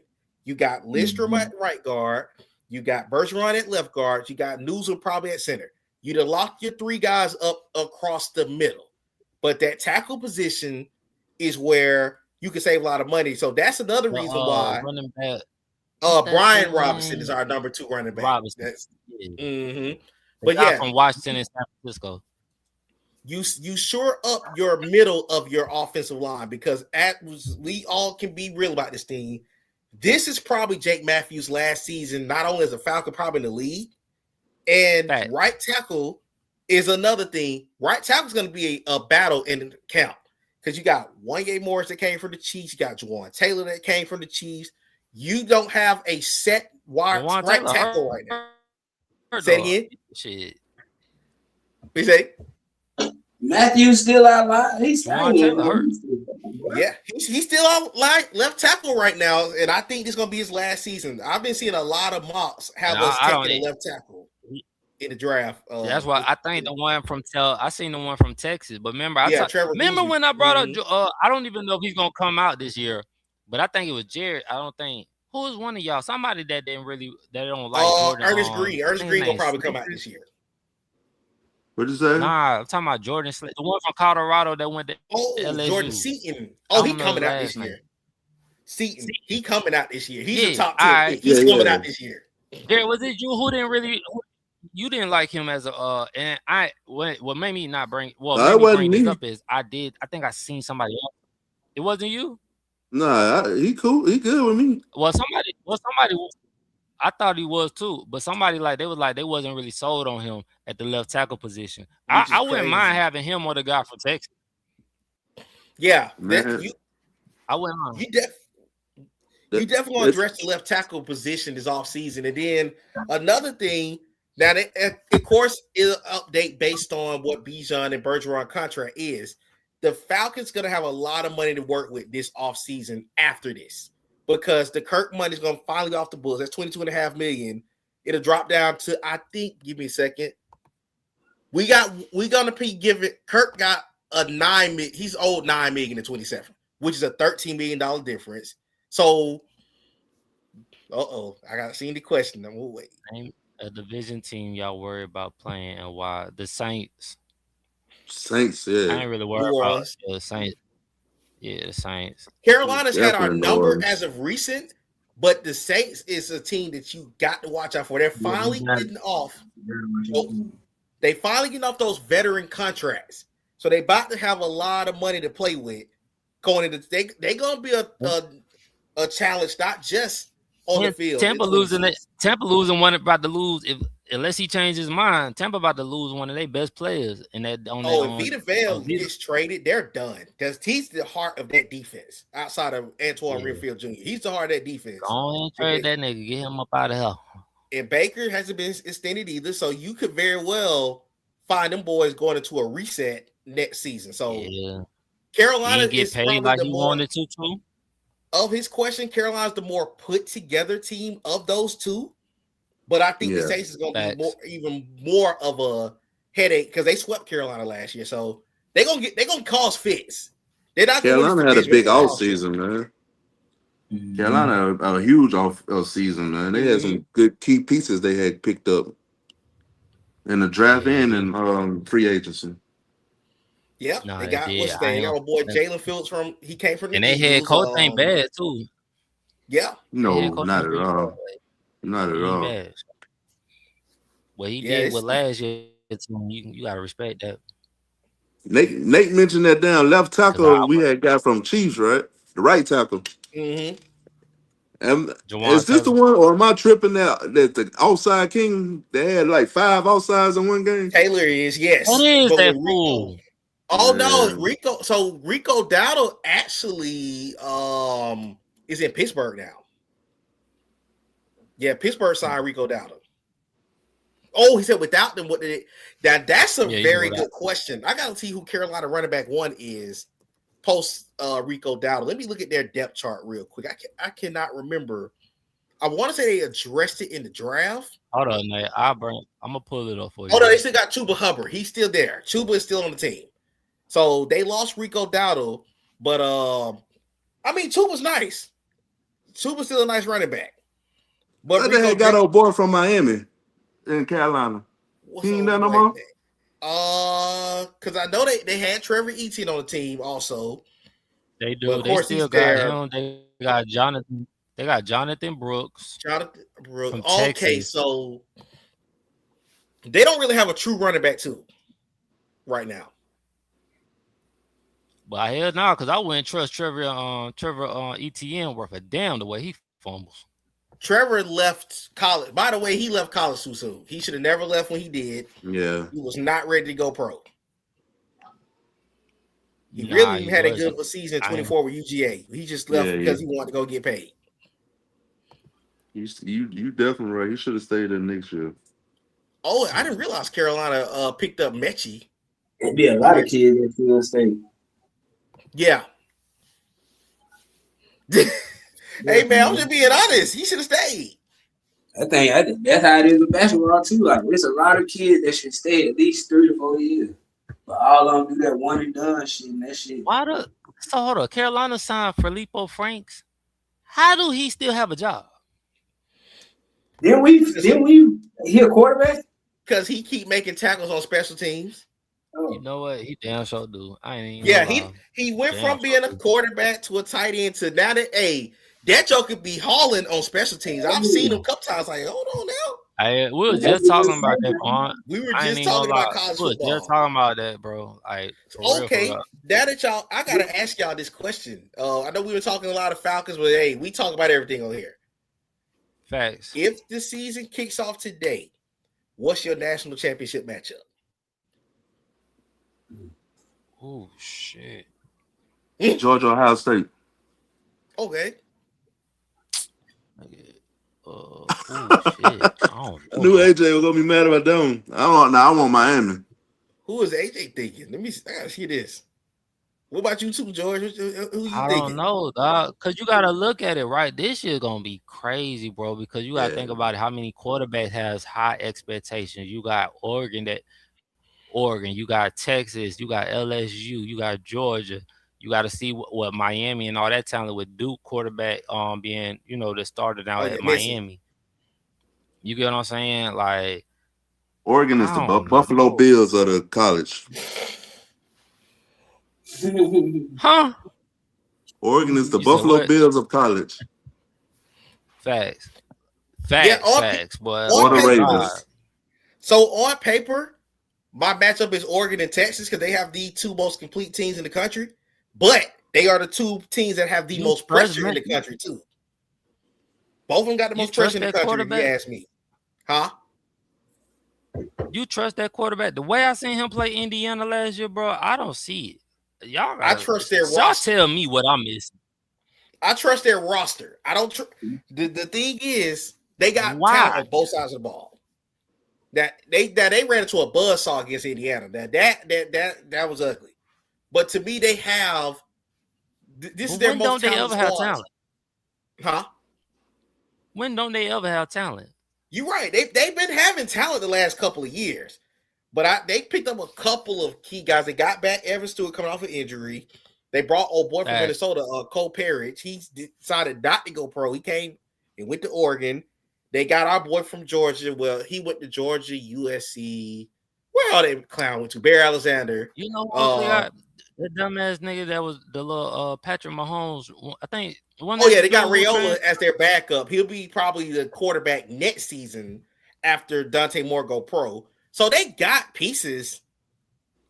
You got Lindstrom at right guard, you got Bergeron at left guard, you got Newsom probably at center. You'd have locked your 3 guys up across the middle. But that tackle position is where you can save a lot of money. So that's another reason why running back. Brian Robinson is our number 2 running back. Robinson. But from Washington and San Francisco. You shore up your middle of your offensive line because we all can be real about this thing. This is probably Jake Matthews' last season, not only as a Falcon, probably in the league. And right tackle is another thing. Right tackle is going to be a battle in the camp because you got Wanye Morris that came from the Chiefs. You got Juwan Taylor that came from the Chiefs. You don't have a set right tackle right now. Say it again. Shit. We say Matthews still out line. He's hurt. Yeah, he's still on left tackle right now, and I think this is gonna be his last season. I've been seeing a lot of mocks have us taking a left tackle in the draft. That's why I think the one from I seen the one from Texas, but remember when I brought up I don't even know if he's gonna come out this year, but I think it was Jared. I don't think who was one of y'all, somebody that don't like Jordan. Ernest Green. Ernest Green will probably come out this year. What you say? Nah, I'm talking about Jordan, the one from Colorado that went to LSU. Jordan Seaton. Oh, he coming out this year. Seaton, he coming out this year. He's a top 10. Right. He's coming out this year. Jared, was it you who didn't really? You didn't like him as a and what made me not bring bring this up is I think I seen somebody else. It wasn't you? Nah, he cool. He good with me. Well, somebody I thought he was too, but somebody they wasn't really sold on him at the left tackle position. Which is I wouldn't mind crazy. having him or the guy from Texas. Yeah, Man, I wouldn't mind. You definitely want to address the left tackle position this offseason. And then another thing, now, of course, it'll update based on what Bijan and Bergeron contract is. The Falcons going to have a lot of money to work with this offseason after this because the Kirk money is going to finally off the books. That's $22.5 million. It'll drop down to, I think, give me a second. We're going to be giving, Kirk got a $9 million. He's owed $9 million in 27, which is a $13 million difference. So, I got to see the question. I'm gonna wait. Name a division team y'all worry about playing and why. The Saints. Saints, I yeah. ain't really worried about the Saints. Yeah, the Saints. Carolina's had our Definitely number Lawrence. as of recent, but the Saints is a team that you got to watch out for. They're finally getting off. They finally getting off those veteran contracts, so they about to have a lot of money to play with going into. They gonna be a challenge, not just on the field. Tampa losing one about to lose unless he changes his mind. Tampa about to lose one of their best players in that. If Vita Vale gets traded, they're done because he's the heart of that defense. Outside of Antoine Renfield Jr., he's the heart of that defense. Go and trade that nigga, get him up out of here. And Baker hasn't been extended either, so you could very well find them boys going into a reset next season. So Carolina get paid like he wanted to too. Of his question, Carolina's the more put together team of those two, but I think the Saints is going to be even more of a headache because they swept Carolina last year, so they're gonna cause fits. They're not. Carolina had a big off season, man. Mm-hmm. Carolina a huge off season, man. They had some good key pieces they had picked up in the draft and in free agency. Yeah, they got they got my boy Jalen Fields he came from the Eagles. Their head coach ain't bad too. Yeah, no, not at all. Not at all. Bad. What he did with last year, you gotta respect that. Nate mentioned that down left tackle we had got from Chiefs, right? The right tackle. Mm-hmm. Is this the one, or am I tripping that the outside king? They had like 5 outsides in one game. Taylor is What is that fool? Oh no, Rico. So Rico Dowdle actually is in Pittsburgh now. Yeah, Pittsburgh signed Rico Dowdle. Oh, he said without them, what did it? That's a very good question. I gotta see who Carolina running back 1 is post Rico Dowdle. Let me look at their depth chart real quick. I cannot remember. I want to say they addressed it in the draft. Hold on, Nate. I'm gonna pull it up for you. Oh no, they still got Chuba Hubbard. He's still there. Chuba is still on the team. So they lost Rico Dowdle, but I mean Chuba's nice. Chuba's still a nice running back. But they got a boy from Miami in Carolina. He ain't done no more. Because I know they had Trevor Etienne on the team also. They do. They still got him. They got Jonathan. They got Jonathan Brooks. Okay, so they don't really have a true running back too right now. But hell no, because I wouldn't trust Trevor Etienne worth a damn the way he fumbles. Trevor left college. By the way, he left college too soon. He should have never left when he did. Yeah. He was not ready to go pro. He really had a good season 24 with UGA. He just left because he wanted to go get paid. You definitely right. He should have stayed there next year. Oh, I didn't realize Carolina picked up Mechie. There'd be a lot of kids that still stay. Yeah. Hey man, I'm just being honest. He should have stayed. I think that's how it is with basketball too. Like there's a lot of kids that should stay at least 3 to 4 years. But all of them do that one and done shit and that shit. So hold on. Carolina signed Filippo Franks. How do he still have a job? Didn't we hear quarterback? Because he keep making tackles on special teams. You know what? He damn sure do. I ain't he went from being a quarterback to a tight end to now that that joke could be hauling on special teams. I've seen him a couple times. Like, hold on now. We were just talking about that, Vaughn. We were just talking about college football. We were just talking about that, bro. Okay, now that y'all, I gotta ask y'all this question. I know we were talking a lot of Falcons, but hey, we talk about everything on here. Facts. If the season kicks off today, what's your national championship matchup? Oh shit. Georgia, Ohio State. Okay. Oh shit. I knew AJ was gonna be mad about them. I want Miami. Who is AJ thinking? Let me. I gotta see this. What about you too, George? Who you thinking? I don't know, dog. Cause you gotta look at it, right? This year gonna be crazy, bro. Because you gotta think about it. How many quarterbacks has high expectations? You got Oregon, you got Texas, you got LSU, you got Georgia. You got to see what Miami and all that talent with Duke quarterback being the starter now at Miami. You get what I'm saying? Like Oregon is the Buffalo Bills of the college. Huh? Oregon is the Buffalo Bills of college. Facts. Facts. But or the Ravens. So on paper, my matchup is Oregon and Texas because they have the two most complete teams in the country. But they are the two teams that have the most pressure in the country, too. Both of them got the most pressure in the country, if you ask me. Huh? You trust that quarterback? The way I seen him play Indiana last year, bro, I don't see it. I trust their roster. Y'all tell me what I'm missing. I trust their roster. I don't. The thing is, they got talent on both sides of the ball. That they ran into a buzzsaw against Indiana. That was ugly. But to me, they have this is their most talented. When don't they ever have talent? Huh? When don't they ever have talent? You're right. They've been having talent the last couple of years, but they picked up a couple of key guys. They got back Evan Stewart coming off an injury. They brought old boy from Minnesota, Cole Parrish. He decided not to go pro. He came and went to Oregon. They got our boy from Georgia. Well, he went to Georgia, USC. Where all they clown went to? Barry Alexander. You know what they got? That dumbass nigga that was the little Patrick Mahomes. I think. They got Raiola as their backup. He'll be probably the quarterback next season after Dante Moore go pro. So they got pieces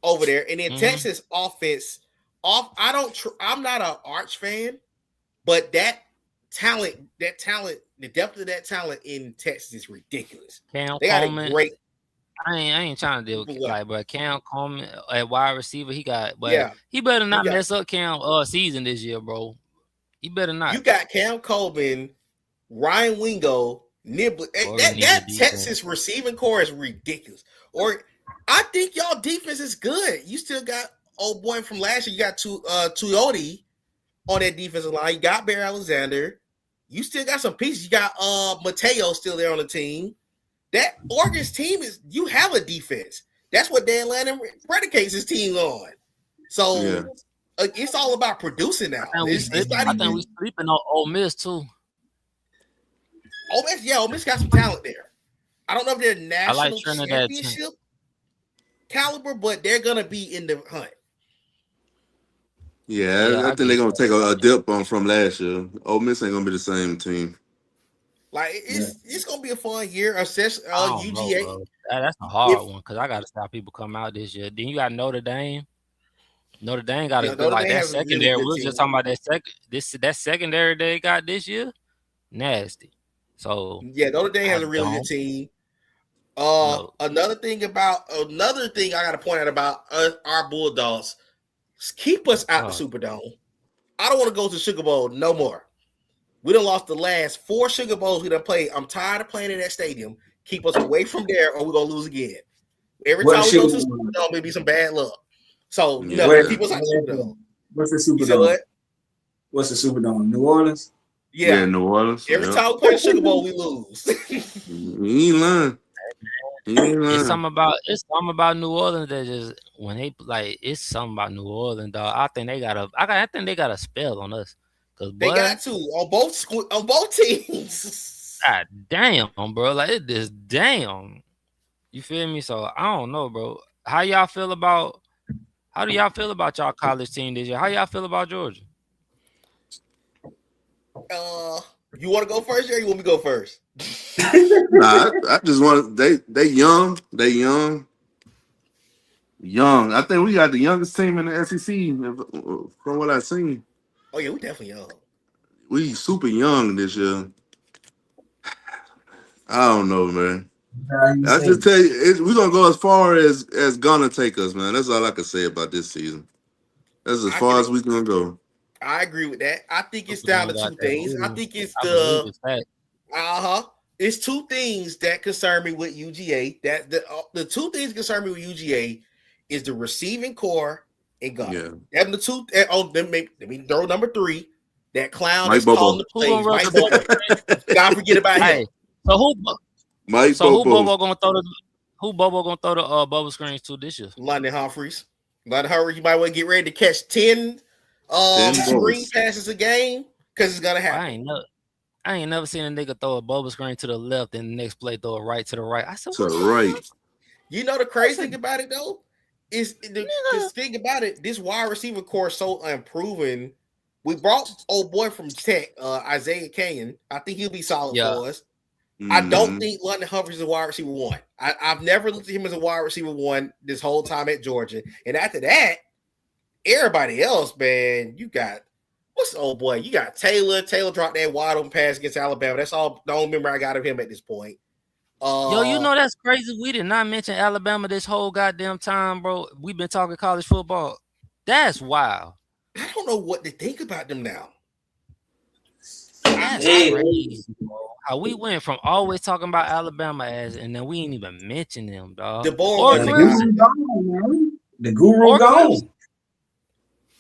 over there. And then Texas offense I'm not an Arch fan, but that talent, the depth of that talent in Texas is ridiculous. They got a great. I ain't trying to deal with but Cam Coleman at wide receiver, he better not mess up Cam season this year, bro. He better not. You got Cam Coleman, Ryan Wingo, Nibbler. That Texas receiving core is ridiculous. Or I think y'all defense is good. You still got old boy from last year. You got Tuioti on that defensive line. You got Barry Alexander. You still got some pieces. You got Mateo still there on the team. That Oregon's team you have a defense. That's what Dan Lannon predicates his team on. So it's all about producing now. I think we sleeping on Ole Miss too. Ole Miss got some talent there. I don't know if they're national championship caliber, but they're gonna be in the hunt. I think they're gonna take a dip from last year. Ole Miss ain't gonna be the same team. Like it's gonna be a fun year. UGA. That's a hard one because I gotta stop people come out this year. Then you got Notre Dame. Notre Dame got that secondary. We were just talking about that secondary they got this year. Nasty. So Notre Dame has a really good team. Another thing I gotta point out about our Bulldogs. Keep us out the Superdome. I don't want to go to the Sugar Bowl no more. We done lost the last 4 Sugar Bowls we done played. I'm tired of playing in that stadium. Keep us away from there or we're going to lose again. Every time we go to the Superdome, it'll be some bad luck. So, keep us out the Superdome. What's the Superdome? What's the Superdome? New Orleans? Yeah, New Orleans. Every time we play the Sugar Bowl, we lose. You ain't lying. It's something about New Orleans that just when they it's something about New Orleans, dog. I think they got a spell on us. They got to on both teams. God damn, bro. Like it is damn. You feel me? So I don't know, bro. How do y'all feel about y'all college team this year? How y'all feel about Georgia? You want to go first, or you want me to go first? I just want they young. I think we got the youngest team in the SEC from what I've seen. Oh yeah, we definitely young. We super young this year. I don't know, man. You I say? just tell you, we're gonna go as far as gonna take us, man. That's all I can say about this season. That's as far as we gonna go. I agree with that. I think it's down to two things. I think it's it's two things that concern me with UGA. That the two things concern me with UGA is the receiving core and Gunner. Yeah. And the two. Let me throw number 3. That clown Mike is calling the plays. Mike Bobo. Don't forget about him. So who Bobo gonna throw the bubble screens to this year? London Humphreys. London Humphreys, you might want to get ready to catch 10 screen passes a game because it's gonna happen. I ain't never seen a nigga throw a bubble screen to the left and the next play throw it right to the right. I said, to the right. You know the crazy thing about it though is the thing about it. This wide receiver core is so unproven. We brought old boy from Tech, Isaiah Canyon. I think he'll be solid for us. Mm-hmm. I don't think London Humphreys is a wide receiver 1. I've never looked at him as a wide receiver 1 this whole time at Georgia. And after that, everybody else, man, you got what's the old boy? You got Taylor. Taylor dropped that wide open pass against Alabama. That's all the only memory I got of him at this point. Yo, you know that's crazy. We did not mention Alabama this whole goddamn time, bro. We've been talking college football. That's wild. I don't know what to think about them now. That's crazy, bro. How we went from always talking about Alabama and then we ain't even mention them, dog. The guru gone.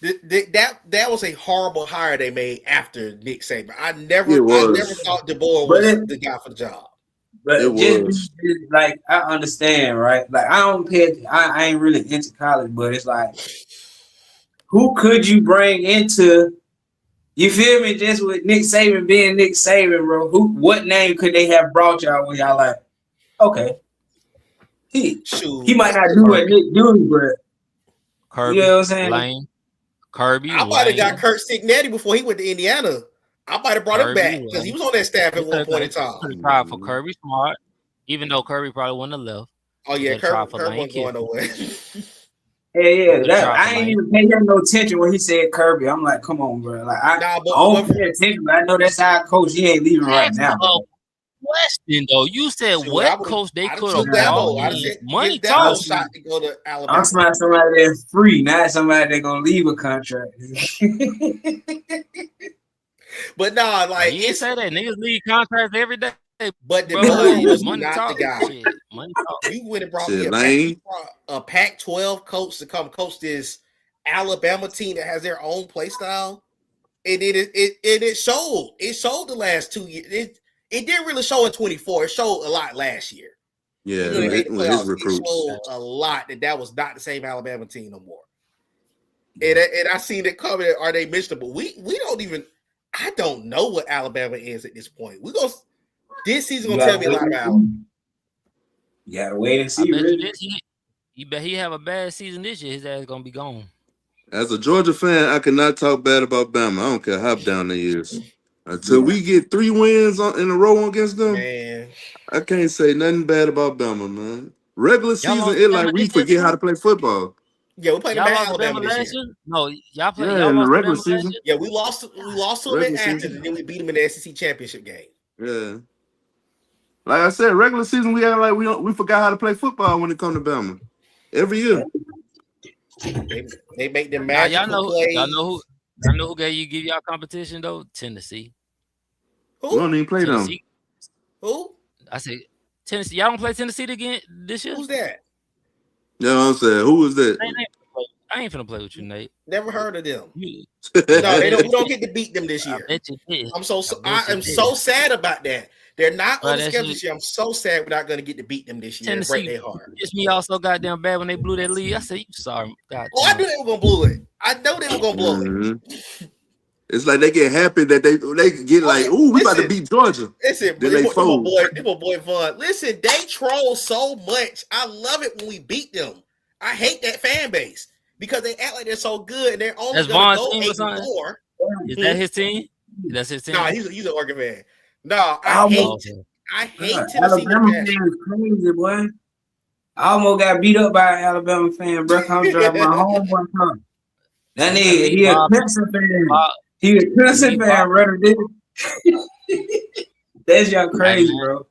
That was a horrible hire they made after Nick Saban. I never thought DeBoer was the guy for the job. But just like I understand, right? Like I ain't really into college, but it's like, who could you bring into? You feel me? Just with Nick Saban being Nick Saban, bro. What name could they have brought y'all when y'all like, okay, he might not do what Nick do, but Kirby, you know what I'm saying? Lane, Kirby. I might have got Kurt Signetti before he went to Indiana. I might have brought him back because he was on that staff at one point in time. Tried for Kirby Smart, even though Kirby probably wouldn't have left. Oh yeah, Kirby wasn't going nowhere. Yeah. I ain't even paying him no attention when he said Kirby. I'm like, come on, bro. Like I don't pay attention, but I know that's how I coach. He ain't leaving right now. Question though, you said what coach they could have brought? Money talk. Shot to go to Alabama. I'm somebody that's free, not somebody that's gonna leave a contract. But nah, like you say that niggas leave contracts every day. But the money was money not talk. the guy. Money talk. You went and brought me a Pac-12 coach to come coach this Alabama team that has their own play style, and it showed. It showed the last 2 years. It didn't really show in 24. It showed a lot last year. Yeah, it showed a lot that was not the same Alabama team no more. And I seen it coming. Are they mentionable? We don't even. I don't know what Alabama is at this point. This season gonna tell me a lot about Alabama. You gotta wait and see. You bet he have a bad season this year. His ass gonna be gone. As a Georgia fan, I cannot talk bad about Bama. I don't care how down they is. Until we get 3 wins in a row against them, man, I can't say nothing bad about Bama, man. Regular season, it like we forget how to play football. Yeah, we played Alabama this year. No, y'all played in the regular season. Yeah, we lost to them in Athens, and then we beat them in the SEC championship game. Yeah, like I said, regular season we act like we forgot how to play football when it comes to Bama. Every year, they make them magical plays. Y'all know who give y'all competition though? Tennessee. Who? We don't even play them. Who? I say Tennessee. Y'all don't play Tennessee again this year? Who's that? You know what I'm saying? Who was that? I ain't finna play with you, Nate. Never heard of them. We don't get to beat them this year. I am so sad about that. They're not on the schedule this year. I'm so sad we're not going to get to beat them this year. Tennessee, break their heart. It's me also goddamn bad when they blew that lead. I said, you sorry. God I knew they were going to blow it. I know they were going to blow it. It's like they get happy that they get like, ooh, we about to beat Georgia. Listen, then they fold. My boy Vaughn. Listen, they troll so much. I love it when we beat them. I hate that fan base because they act like they're so good and they're only going to go 8-4. Is that his team? That's his team. No, he's an Oregon fan. No, I hate Tennessee. Alabama fan is crazy, boy. I almost got beat up by an Alabama fan, bro. I'm driving my home one time. That nigga, he a Clemson fan. He a Clemson fan, brother. That's y'all crazy, bro.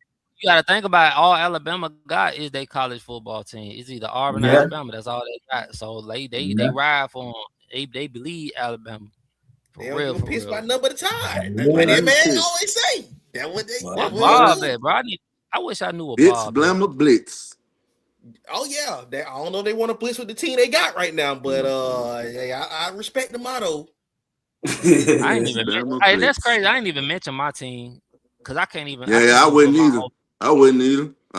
You got to think about it. All Alabama got is their college football team. It's either Auburn or Yeah. Alabama. That's all they got. So they ride for them. They believe Alabama. They don't give a piss about real. nothing but a tie. Yeah. Like that man always say. That what they. Wow. That What what Bob they do. at, bro? I wish I knew a Blitz, Bob. Blammer, Blitz. Oh yeah, I don't know. They want to blitz with the team they got right now, but I respect the motto. I ain't even. Bama Hey, Blitz. that's crazy. I ain't even mention my team because I can't even. Yeah, I wouldn't either. I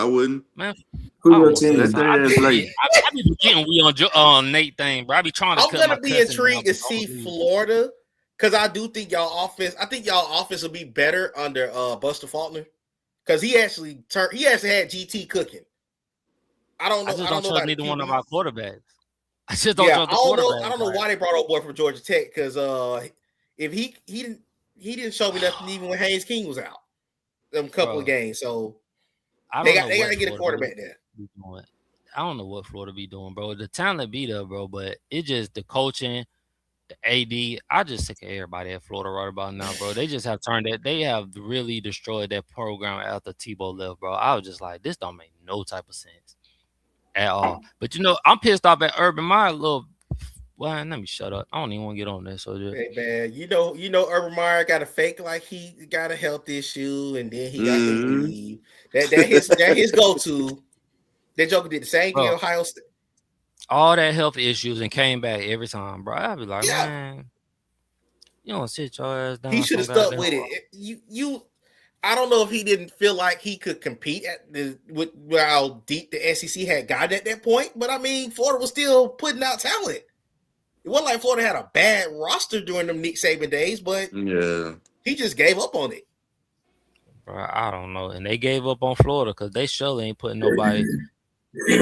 wouldn't. Man, Who I your won't team? cuss. I be forgetting we on Nate thing, bro. I be trying to. I'm cut my gonna be cussing intrigued down, to but see I don't Florida because I do think y'all offense. I think y'all offense will be better under Buster Faulkner because he actually had GT cooking. I don't know. I just I don't know trust about neither one of QB. our quarterbacks. I just don't trust the I quarterback. don't know why they brought up boy from Georgia Tech because if he didn't show me nothing even when Haynes King was out them couple of games. So they got to get a quarterback there. I don't know what Florida be doing, bro. The talent be there, bro, but it's just the coaching, the AD. I just sick of everybody at Florida right about now, bro. They just have turned that. They have really destroyed that program after Tebow left, bro. I was just like, this don't make no type of sense at all. But I'm pissed off at Urban Meyer. Well, let me shut up. I don't even want to get on this. So Hey man, you know, Urban Meyer got a fake like he got a health issue, and then he got to leave. That his go-to. That Joker did the same thing at Ohio State. All that health issues and came back every time, bro. I'd be like, man, you don't sit your ass down. He should have stuck with it. I don't know if he didn't feel like he could compete with how deep the SEC had gotten at that point, but I mean, Florida was still putting out talent. It wasn't like Florida had a bad roster during them Nick Saban days, but he just gave up on it. Bro, I don't know. And they gave up on Florida because they surely ain't putting nobody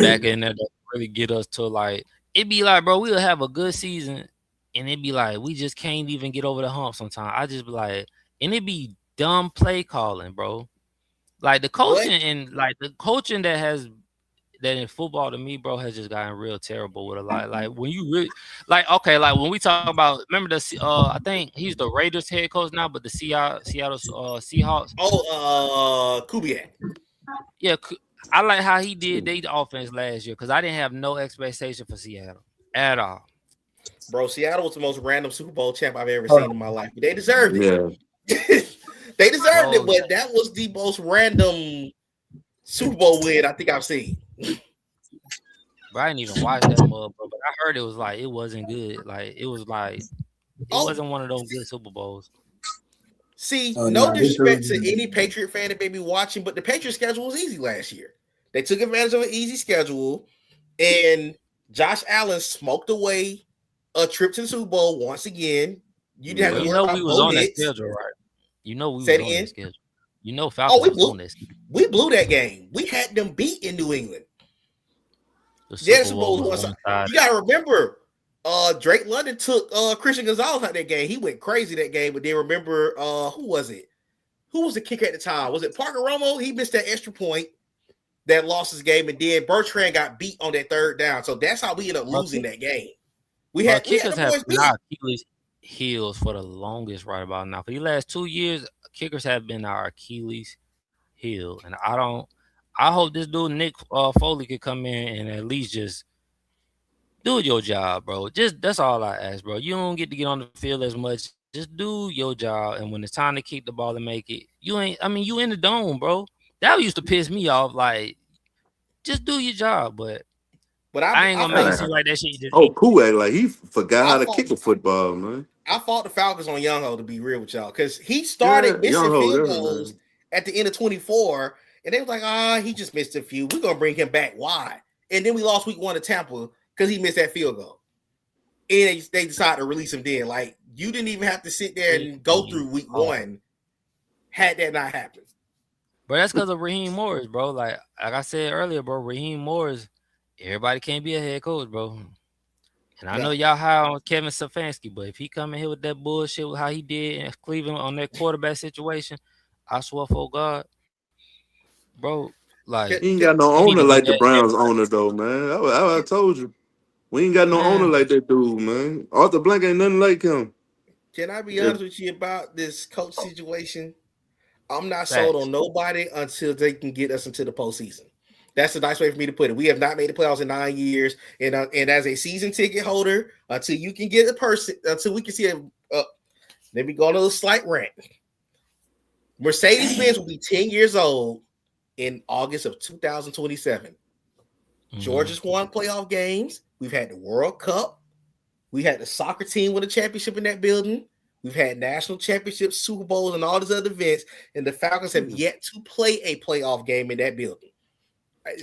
back in there to really get us to like, it'd be like, bro, we'll have a good season and it'd be like, we just can't even get over the hump sometimes. I just be like, and it'd be dumb play calling, bro. Like the coaching that in football to me, bro, has just gotten real terrible with a lot. Like when you really like when we talk about, remember I think he's the Raiders head coach now, but the Seattle Seahawks. Kubiak. Yeah, I like how he did their offense last year because I didn't have no expectation for Seattle at all. Bro, Seattle was the most random Super Bowl champ I've ever seen in my life. They deserved it. Yeah. They deserved it, but that was the most random Super Bowl win I think I've seen. Bro, I didn't even watch that mug, bro, but I heard it was like it wasn't good. Like it was like it wasn't one of those good Super Bowls. See, no disrespect to any Patriot fan that may be watching, but the Patriot schedule was easy last year. They took advantage of an easy schedule, and Josh Allen smoked away a trip to the Super Bowl once again. You didn't have to worry about we was on that schedule, right? We was on that schedule. Falcons was on this. We blew that game. We had them beat in New England. The Super Bowl was one side. You gotta remember, Drake London took Christian Gonzalez out that game. He went crazy that game, but then remember, who was it? Who was the kicker at the time? Was it Parker Romo? He missed that extra point that lost his game, and then Bertrand got beat on that third down. So that's how we ended up losing that game. Kickers have been our Achilles heels for the longest right about now. For the last 2 years, kickers have been our Achilles heel, and I hope this dude Nick Foley could come in and at least just do your job, bro. Just that's all I ask, bro. You don't get to get on the field as much. Just do your job, and when it's time to kick the ball and make it, you in the dome, bro. That used to piss me off. Like, just do your job, but I ain't gonna make it seem like that shit. Cool act like he forgot how to kick a football, man. I fought the Falcons on Youngho, to be real with y'all, because he started missing field goals at the end of 24, and they was like, he just missed a few. We're gonna bring him back. Why? And then we lost week 1 to Tampa because he missed that field goal. And they decided to release him then. Like, you didn't even have to sit there and go through week 1 had that not happened. But that's because of Raheem Morris, bro. Like I said earlier, bro, Raheem Morris, everybody can't be a head coach, bro. And I know y'all high on Kevin Stefanski, but if he come in here with that bullshit with how he did in Cleveland on that quarterback situation, I swear for God, bro, like he ain't got no owner like the Browns owner though, man. I told you. We ain't got no owner like that dude, man. Arthur Blank ain't nothing like him. Can I be honest with you about this coach situation? I'm not sold on nobody until they can get us into the postseason. That's a nice way for me to put it. We have not made the playoffs in 9 years, and as a season ticket holder, until you can get a person, until we can see a. Let me go on a little slight rant. Mercedes-Benz will be 10 years old in August of 2027. Georgia's won playoff games. We've had the World Cup. We had the soccer team win a championship in that building. We've had national championships, Super Bowls, and all these other events, and the Falcons have yet to play a playoff game in that building.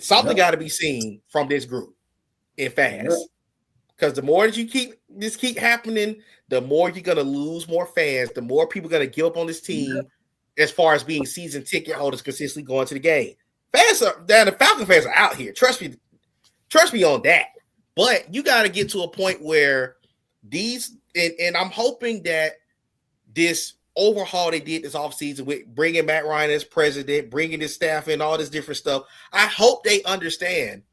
Something got to be seen from this group in fast, because the more that you keep happening, the more you're gonna lose more fans. The more people are gonna give up on this team as far as being season ticket holders consistently going to the game. The Falcon fans are out here. Trust me on that. But you got to get to a point where these, and I'm hoping that this overhaul they did this offseason with bringing Matt Ryan as president, bringing his staff in, all this different stuff. I hope they understand.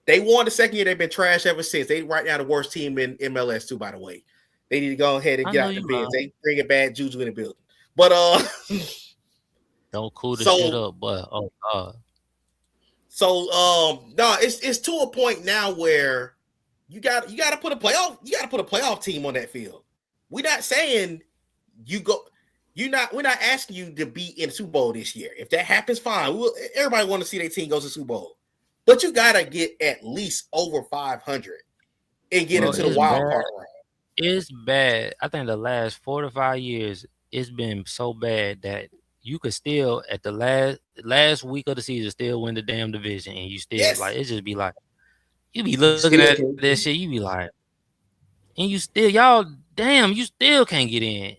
They won the second year. They've been trash ever since. They right now the worst team in MLS too, by the way. They need to go ahead and get out the bins. They bring a bad juju in the building. But don't cool the shit up, but So no, it's to a point now where you got to put a playoff team on that field. We're not saying we're not asking you to be in the Super Bowl this year. If that happens, fine. Everybody want to see their team go to the Super Bowl. But you gotta get at least over 500 and get into the wild card round. It's bad. I think the last 4 to 5 years, it's been so bad that you could still at the last week of the season still win the damn division, and you still like it just be like you be looking at that shit, you be like, and you still you still can't get in.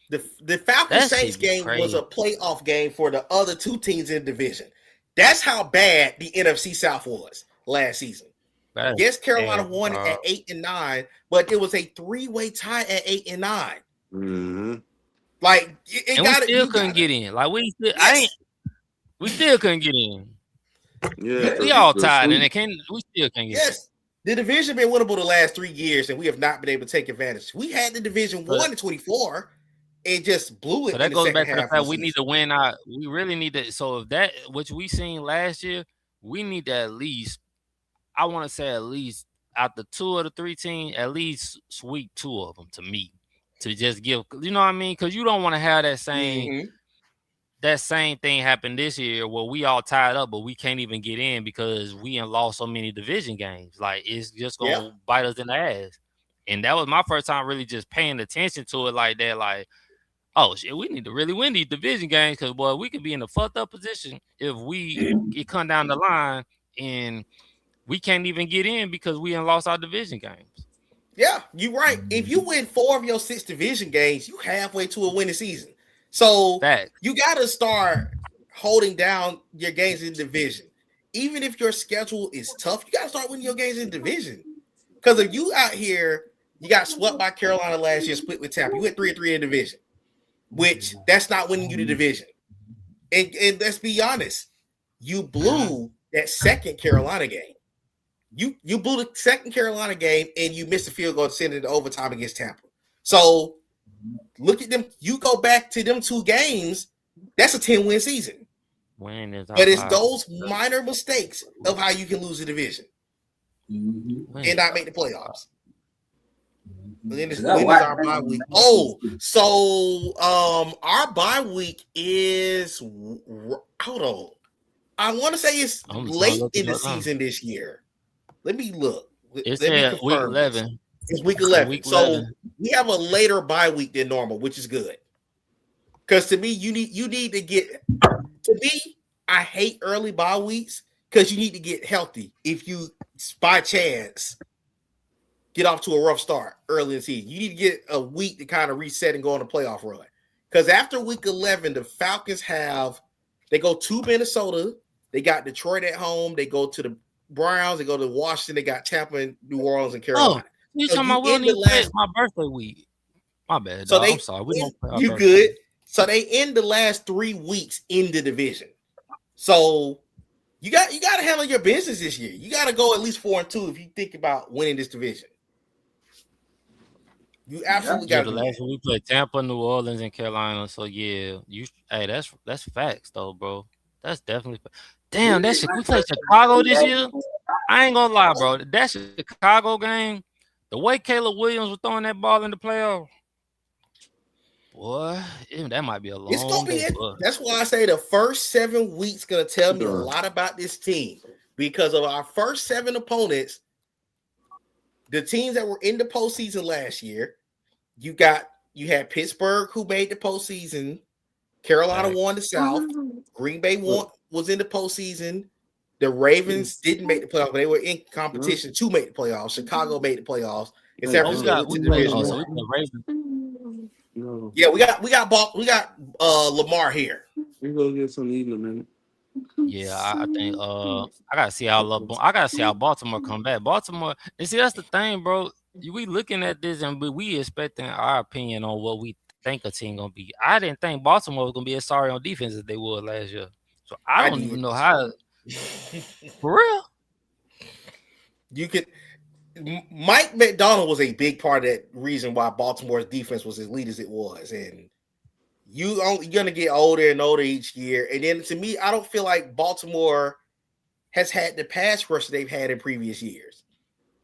The Falcons Saints game was a playoff game for the other two teams in the division. That's how bad the NFC South was last season. Yes, Carolina won at 8-9, but it was a 3-way tie at 8-9. Mm-hmm. Like we still couldn't get in. Like we still couldn't get in. Yeah, we all tied, and we still can't get in. Yes, the division been winnable the last 3 years, and we have not been able to take advantage. We had the division won in 24. It just blew it. So that goes back to the fact we need to win our. We really need to. So if that, which we seen last year, we need to at least. I want to say at least out the 2 of the 3 teams, at least sweep 2 of them to me to just give. You know what I mean? Because you don't want to have that same thing happen this year where we all tied up, but we can't even get in because we have lost so many division games. Like it's just gonna bite us in the ass. And that was my first time really just paying attention to it like that. Like, oh shit, we need to really win these division games because boy, we could be in a fucked up position if it come down the line and we can't even get in because we ain't lost our division games. Yeah, you're right. If you win 4 of your 6 division games, you halfway to a winning season. So you got to start holding down your games in division. Even if your schedule is tough, you got to start winning your games in division. Because if you out here, you got swept by Carolina last year, split with Tampa. You went 3-3 in division, which that's not winning you the division. And let's be honest, you blew that second Carolina game. You blew the second Carolina game and you missed a field goal to send it to overtime against Tampa. So look at them. You go back to them 2 games, that's a 10-win season. But it's those minor mistakes of how you can lose the division and not make the playoffs. And then when is our bye week? Oh, so our bye week is hold on. I want to say it's late in the season this year. Let me look. It's week 11. It's week 11. So we have a later bye week than normal, which is good. Because to me, you need to get. To me, I hate early bye weeks because you need to get healthy. If you by chance get off to a rough start early in the season, you need to get a week to kind of reset and go on a playoff run. Because after week 11, the Falcons they go to Minnesota. They got Detroit at home. They go to the Browns. They go to Washington. They got Tampa and New Orleans and Carolina. Oh, you talking about we only play my birthday week? My bad. So I'm sorry. We don't play you good? So they end the last 3 weeks in the division. So you got to handle your business this year. You got to go at least 4-2 if you think about winning this division. You absolutely Yeah, got the to do last that. one we played Tampa, New Orleans, and Carolina. So that's facts though, bro. That's definitely. Damn, that shit. We played Chicago this year. I ain't gonna lie, bro. That Chicago game, the way Caleb Williams was throwing that ball in the playoff, boy, that might be a It's gonna long be day. it. For us. That's why I say the first 7 weeks gonna tell me a lot about this team because of our first 7 opponents. The teams that were in the postseason last year, you had Pittsburgh who made the postseason. Carolina won the South. Green Bay was in the postseason. The Ravens didn't make the playoffs, but they were in competition to make the playoffs. Chicago made the playoffs. And San Francisco went to the division. So we play Ravens. Yeah, we got Lamar here. We go get some eating in a minute. Yeah, I think I gotta see how Baltimore come back. Baltimore, and see that's the thing, bro. We looking at this and we expecting our opinion on what we think a team gonna be. I didn't think Baltimore was gonna be as sorry on defense as they were last year. So I don't even know how. For real, Mike McDonald was a big part of that reason why Baltimore's defense was as elite as it was, and you're gonna get older and older each year. And then to me, I don't feel like Baltimore has had the pass rush they've had in previous years.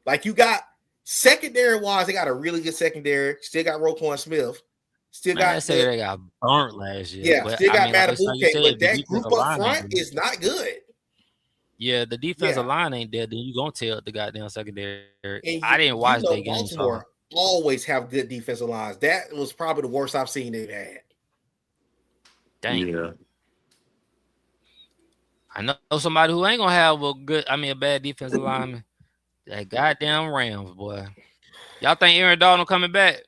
Like you got secondary wise, they got a really good secondary. Still got Roquan Smith. Still got they got burnt last year. Yeah, but, still got like Matabuke, but that group up front is not good. Yeah, the defensive line ain't there. Then you gonna tell the goddamn secondary. And I didn't watch their game. Baltimore always have good defensive lines. That was probably the worst I've seen they've had. Dang. Yeah. I know somebody who ain't gonna have a bad defensive lineman. That goddamn Rams, boy. Y'all think Aaron Donald coming back?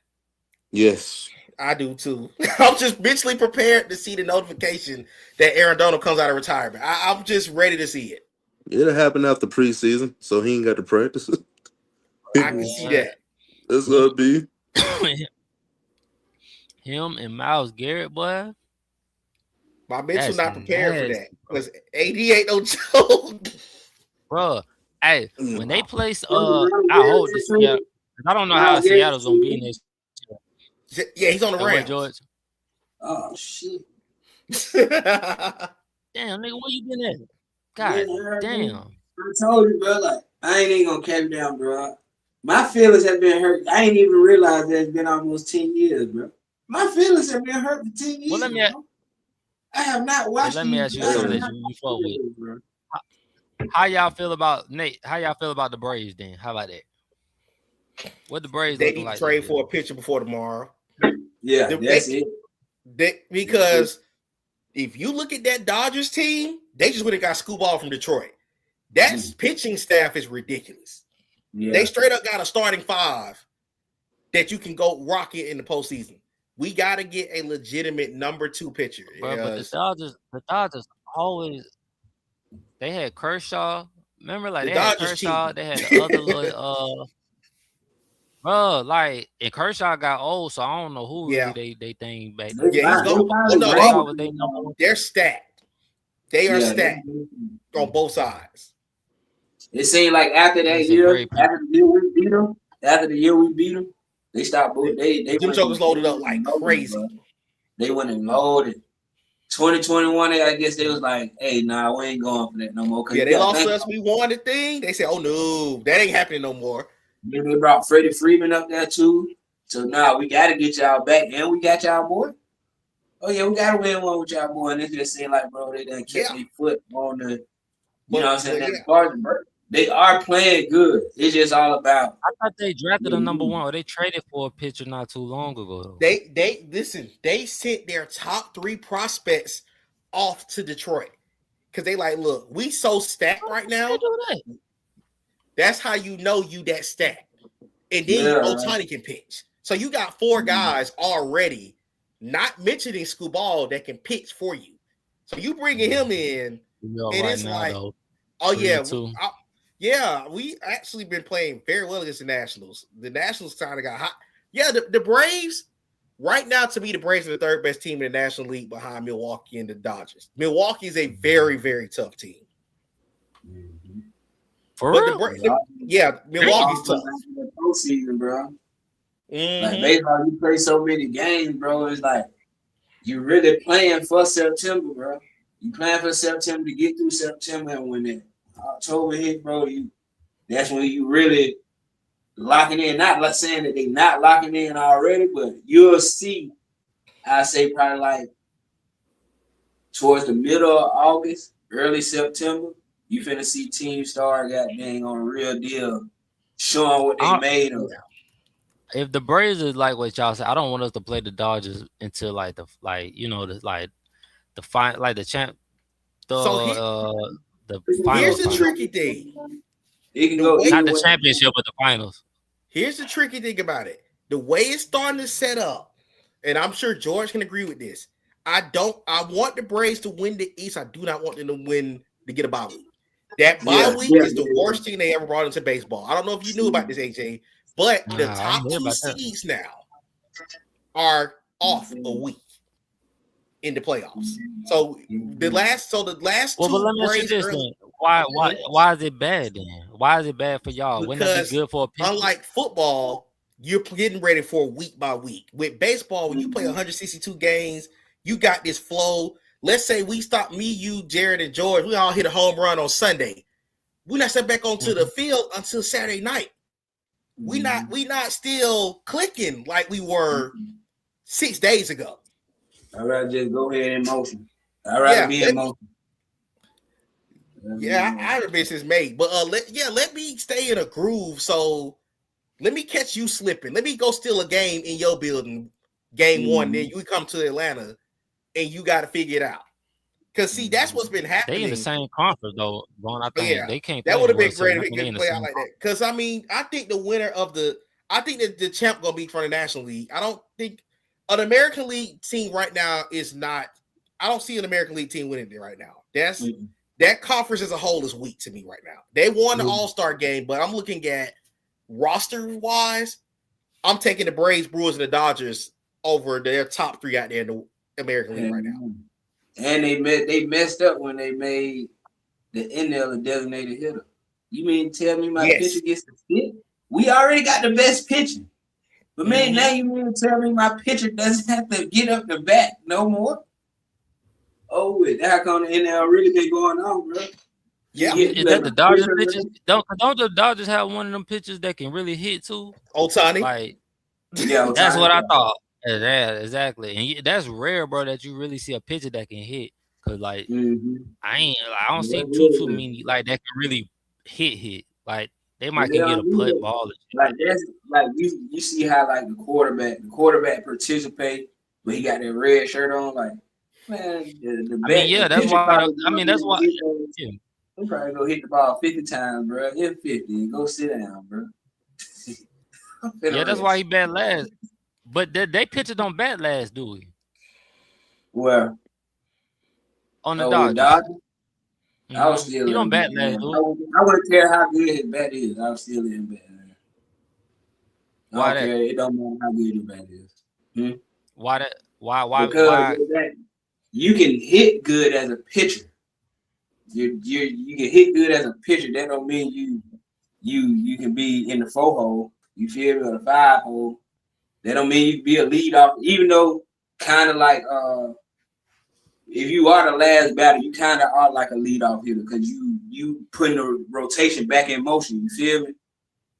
Yes. I do too. I'm just mentally prepared to see the notification that Aaron Donald comes out of retirement. I'm just ready to see it. It'll happen after preseason, so he ain't got to practice. I can see that. That's gonna be him and Myles Garrett, boy. My mental not prepared for that because AD ain't no joke, bro. Hey, when they place, I hope this year. I don't know how Seattle's gonna be next year. Yeah, he's on the Rams. George. Oh shit! Damn, nigga, where you been at? God damn! I told you, bro. Like I ain't gonna cap down, bro. My feelings have been hurt. I ain't even realized that it's been almost 10 years, bro. My feelings have been hurt for 10 years. Well, I have not watched. Let me ask you something that you fuck with, bro. How y'all feel about Nate? How y'all feel about the Braves then? How about that? What the Braves they need to trade for a pitcher before tomorrow. Yeah, that's it. Because if you look at that Dodgers team, they just went and got Scooball from Detroit. That pitching staff is ridiculous. Yeah. They straight up got a starting 5 that you can go rock it in the postseason. We got to get a legitimate number 2 pitcher. Bro, but the Dodgers always they had Kershaw. Remember, like they had Kershaw. They had the other little bro, like and Kershaw got old, so I don't know who they think back then. Yeah, they're stacked. They are stacked on both sides. It seemed like after the year we beat them, they stopped. Them jokers loaded up like crazy. They went and loaded. 2021, I guess they was like, "Hey, nah, we ain't going for that no more." Yeah, they lost us. We won the thing. They said, "Oh no, that ain't happening no more." Then they brought Freddie Freeman up there too. So now we got to get y'all back, and we got y'all boy. Oh yeah, we got to win one with y'all boy. And it just seemed like, bro, they done kept their foot on the. You know what I'm saying? They are playing good. It's just all about. I thought they drafted a number 1 or they traded for a pitcher not too long ago. They sent their top 3 prospects off to Detroit because they like, look, we so stacked right now. That's how you know you that stacked. And then Ohtani can pitch. So you got 4 guys already, not mentioning Scooball, that can pitch for you. So you bringing him in, and it's like, oh yeah, we actually been playing very well against the Nationals. The Nationals kind of got hot. Yeah, the Braves, right now, to me, the Braves are the 3rd best team in the National League behind Milwaukee and the Dodgers. Milwaukee is a very, very tough team. For real? Yeah, Milwaukee's tough. Postseason, bro. Like baseball, you play so many games, bro. It's like you really playing for September, bro. You playing for September to get through September, and when that October hit, bro, that's when you really locking in. Not like saying that they not locking in already, but you'll see. I say probably like towards the middle of August, early September, you finna see teams start goddamn on a real deal, showing what they made of. If the Braves is like what y'all said, I don't want us to play the Dodgers until the final. Here's the tricky thing. It can go not the championship, but the finals. Here's the tricky thing about it. The way it's starting to set up, and I'm sure George can agree with this. I want the Braves to win the East. I do not want them to get a bye week. That bye week is the worst thing they ever brought into baseball. I don't know if you knew about this, AJ, but the top 2 seeds now are off a week in the playoffs. So the last 2 but let me ask you this then. Why is it bad then? Why is it bad for y'all? Wouldn't it be good for a pitcher? Unlike football, you're getting ready for week by week. With baseball, when you play 162 games, you got this flow. Let's say we stop me, you, Jared, and George. We all hit a home run on Sunday. We're not stepping back onto the field until Saturday night. We not still clicking like we were 6 days ago. I'd rather just go ahead in motion. I'd rather be in motion. Yeah, I have business made. But let me stay in a groove. So let me catch you slipping. Let me go steal a game in your building, game 1. Then you come to Atlanta and you got to figure it out. Because, see, that's what's been happening. They in the same conference, though, Vaughn. I think they can't. That would have been great if it could play out like that. Because, I mean, I think the winner of I think that the champ going to be from the National League. I don't think an American League team right now is not – I don't see an American League team winning it right now. That conference as a whole is weak to me right now. They won the All-Star game, but I'm looking at roster-wise, I'm taking the Braves, Brewers, and the Dodgers over their top 3 out there in the American League right now. And they messed up when they made the NL a designated hitter. You mean tell me my pitcher gets the hit? We already got the best pitcher. But man, now you mean to tell me my pitcher doesn't have to get up the bat no more? Oh, how come the NL really been going on, bro? Yeah, is that the Dodgers pitchers? Don't the Dodgers have one of them pitchers that can really hit too? Ohtani. Like, yeah, that's what I thought. Yeah, exactly, and that's rare, bro. That you really see a pitcher that can hit. Cause like, I don't see too many like that can really hit. Like they might can get a put ball. Like that's like you see how like the quarterback participate, but he got that red shirt on. Like man, that's why. That's why. He probably go hit the ball 50 times, bro. Hit 50 and go sit down, bro. Yeah, that's why he bat last. But they pitchers don't bat last, do we? Well, on the Dodgers. I was still. He don't bat last, do I wouldn't care how good his bat is. I was still in bat. Why that? Care. It don't matter how good his bat is. Why that? Why? Because you can hit good as a pitcher. You can hit good as a pitcher. That don't mean you can be in the 4 hole. You feel me, or the 5 hole. That don't mean you can be a leadoff. Even though kind of like if you are the last batter, you kind of are like a leadoff hitter because you putting the rotation back in motion. You feel me?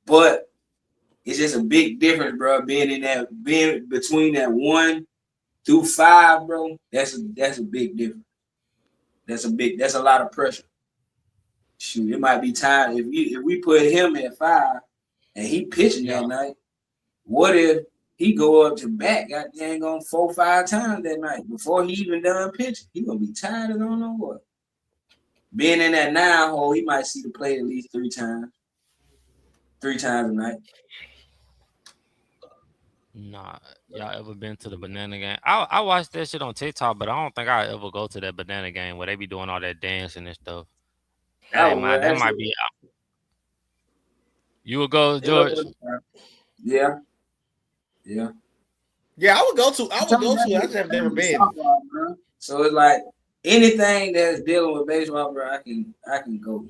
But it's just a big difference, bro. Being between that 1 through 5, bro. That's a big difference. That's a lot of pressure. Shoot, it might be time if we put him at 5 and he pitching that night. What if he go up to bat, goddamn, on 4 or 5 times that night before he even done pitching? He gonna be tired as I don't know what. Being in that 9 hole, he might see the play at least 3 times. 3 times a night. Nah, y'all ever been to the banana game? I watched that shit on TikTok, but I don't think I ever go to that banana game where they be doing all that dancing and stuff. That might be out. You would go, George? Yeah. Yeah, I would go to. I just have never been. So it's like anything that's dealing with baseball, bro. I can go.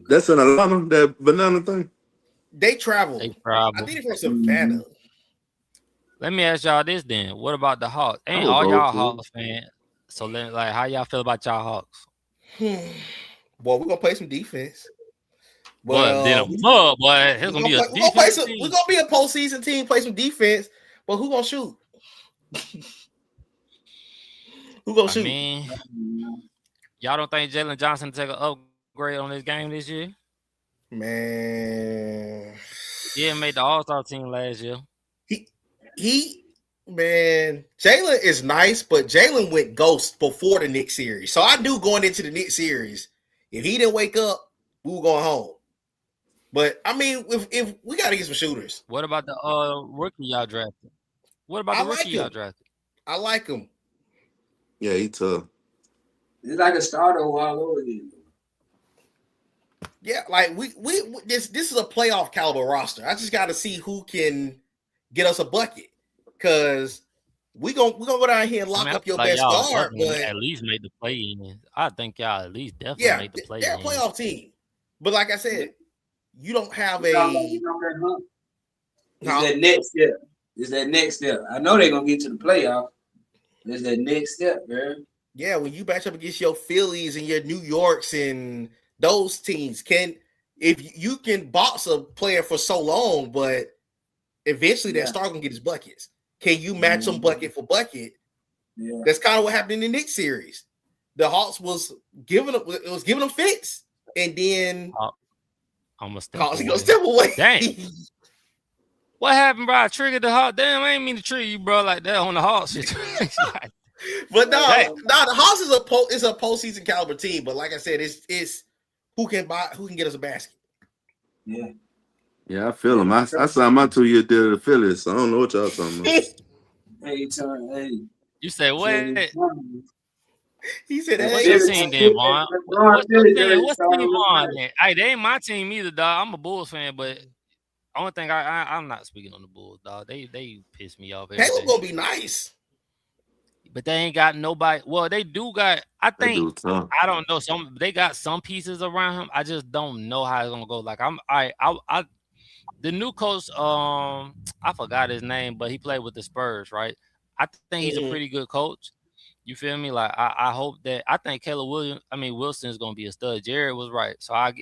That's in Atlanta, that banana thing. They travel. They travel. I think they're from Savannah. Let me ask y'all this then. What about the Hawks? Ain't all y'all Hawks fans? So like, how y'all feel about y'all Hawks? Well, we're gonna play some defense. Well, then here's gonna be a defense team. We're gonna be a postseason team, play some defense, but who gonna shoot? Who gonna shoot? I mean, y'all don't think Jalen Johnson take an upgrade on this game this year? Man, Yeah, made the All-Star team last year. Man, Jalen is nice, but Jalen went ghost before the Knicks series. So I knew going into the Knicks series, if he didn't wake up, we were going home. But I mean, if we got to get some shooters. What about the rookie y'all drafted? What about the rookie y'all drafted? I like him. Yeah, he tough. It's like a starter all over again. Yeah, like this is a playoff caliber roster. I just got to see who can get us a bucket, because we gonna go down here and lock up your best guard. But at least make the play in. I think y'all at least definitely make the play. They're a playoff team, but like I said, you don't have a. It's that next step. It's that next step. I know they're gonna get to the playoff. It's that next step, man. Yeah, when you match up against your Phillies and your New Yorks and those teams, if you can box a player for so long, but eventually that star gonna get his buckets. Can you match them bucket for bucket? Yeah. That's kind of what happened in the Knicks series. The Hawks was giving them fits, and then I'm gonna step away. Dang. What happened, bro? I triggered the Hawks. Damn, I ain't mean to trigger you, bro, like that on the Hawks. But no, the Hawks is a postseason caliber team. But like I said, it's who can get us a basket. Yeah. Yeah, I feel him. I signed my 2-year deal to the Phillies, so I don't know what y'all talking about. Hey. You say what? He said, "What's your team, then, Vaughn? What's team, Vaughn? Hey, they ain't my team either, dog. I'm a Bulls fan, but only thing I'm not speaking on the Bulls, dog. They piss me off. Halo gonna be nice, but they ain't got nobody. Well, they do got. I think I don't know. They got some pieces around him. I just don't know how it's gonna go. Like the new coach. I forgot his name, but he played with the Spurs, right? I think he's a pretty good coach. You feel me? Like I hope that I think Wilson is gonna be a stud. Jared was right. So I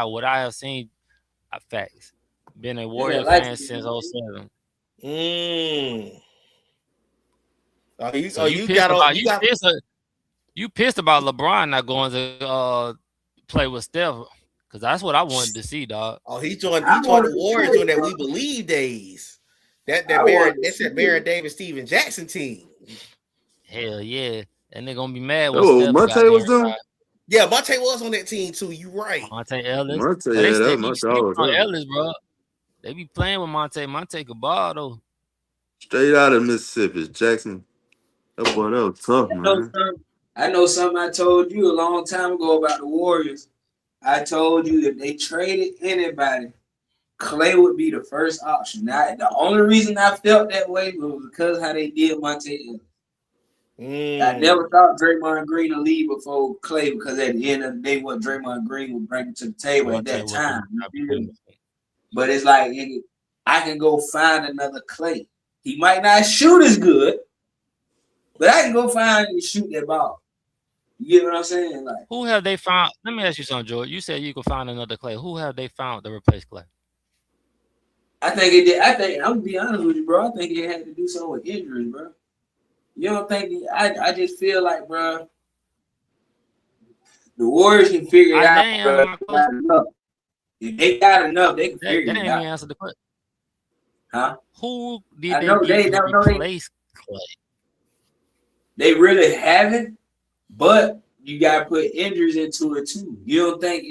what I have seen, facts. Been a Warrior fan since 07. You pissed about LeBron not going to play with Steph, because that's what I wanted to see, dog. Oh, he joined the Warriors during that We Believe days. That's that Baron Davis, Steven Jackson team. Hell yeah, and they're gonna be mad when Steph Monte was doing. Yeah, Monte was on that team too. You right, Monte Ellis. Ellis, bro. They be playing with Monte. Monte could ball though. Straight out of Mississippi, Jackson. That was tough, man. I know something I told you a long time ago about the Warriors. I told you if they traded anybody, Clay would be the first option. Now, the only reason I felt that way was because of how they did Monte Ellis. I never thought Draymond Green would leave before Clay, because at the end of the day, what Draymond Green would bring to the table at that time. But it's like, I can go find another Clay. He might not shoot as good, but I can go find and shoot that ball. You get what I'm saying? Like, who have they found? Let me ask you something, George. You said you could find another Clay. Who have they found to replace Clay? I think it did. I'm gonna be honest with you, bro. I think it had to do something with injuries, bro. You don't think? I just feel like, bro, the Warriors can figure it out. Bro. If they got enough, they can figure it out. They didn't answer the question. Huh? Who did they get to replace Clay? They really haven't, but you gotta put injuries into it too. You don't think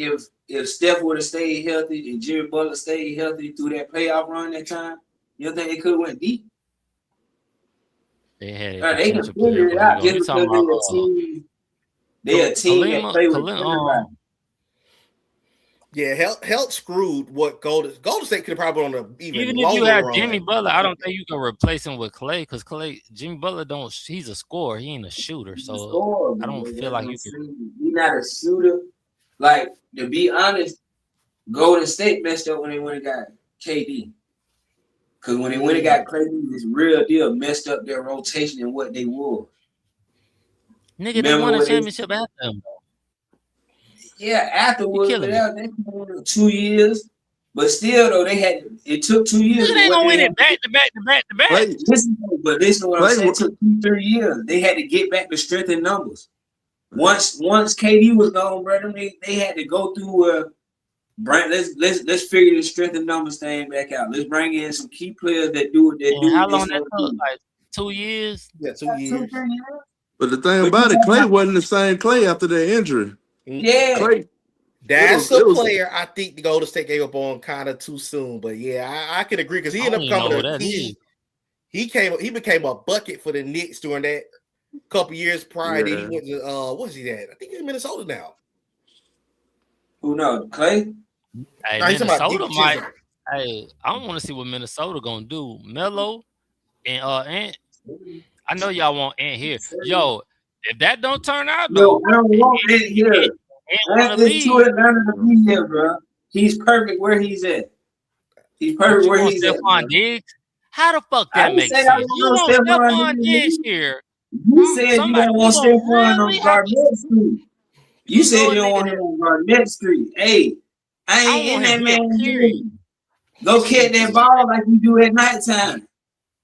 if Steph would have stayed healthy and Jimmy Butler stayed healthy through that playoff run that time, you don't think they could have went deep? They had they can figure it out just because they're a team that play with everybody. Yeah, health screwed what Golden State could have probably on a even if you had Jimmy Butler, I don't think you can replace him with Clay, because Jimmy Butler he's a scorer, he ain't a shooter, so I don't feel like you can. He's not a shooter. Like, to be honest, Golden State messed up when they went and got KD. Because when they went and got KD, this real deal messed up their rotation and what they were. Nigga, they won a championship after them. Yeah, afterwards, they won 2 years. But still, though, it took 2 years. Nigga, they gonna win it back to back. Listen to what I'm saying. It took 2-3 years. They had to get back to strength in numbers. Once KD was gone, brother, they had to go through let's figure the strength and numbers thing back out. Let's bring in some key players that do what they do. How long that took? Like 2 years? Yeah, 2 years. But the thing about it, Clay wasn't the same Clay after that injury. Yeah. Clay. That's a player I think the Golden State gave up on kind of too soon. But yeah, I can agree because he ended up coming to he became a bucket for the Knicks during that couple years prior. Then he went to what's he at? I think he's in Minnesota now. Who knows? Clay? Hey, Minnesota might. Hey, I don't want to see what Minnesota gonna do. Melo and Ant. I know y'all want Ant here. Yo, if that don't turn out, though, I don't want Ant here. Ant is too Atlanta to be here, bro. He's perfect where he's at. He's perfect where he's at. Stephon Diggs? How the fuck that makes sense? You want Stephon Diggs here? You said you don't want Stephon on Garnett Street. You said you don't want him on Garnett Street. Hey, I ain't in that man. Go catch that ball like you do at nighttime.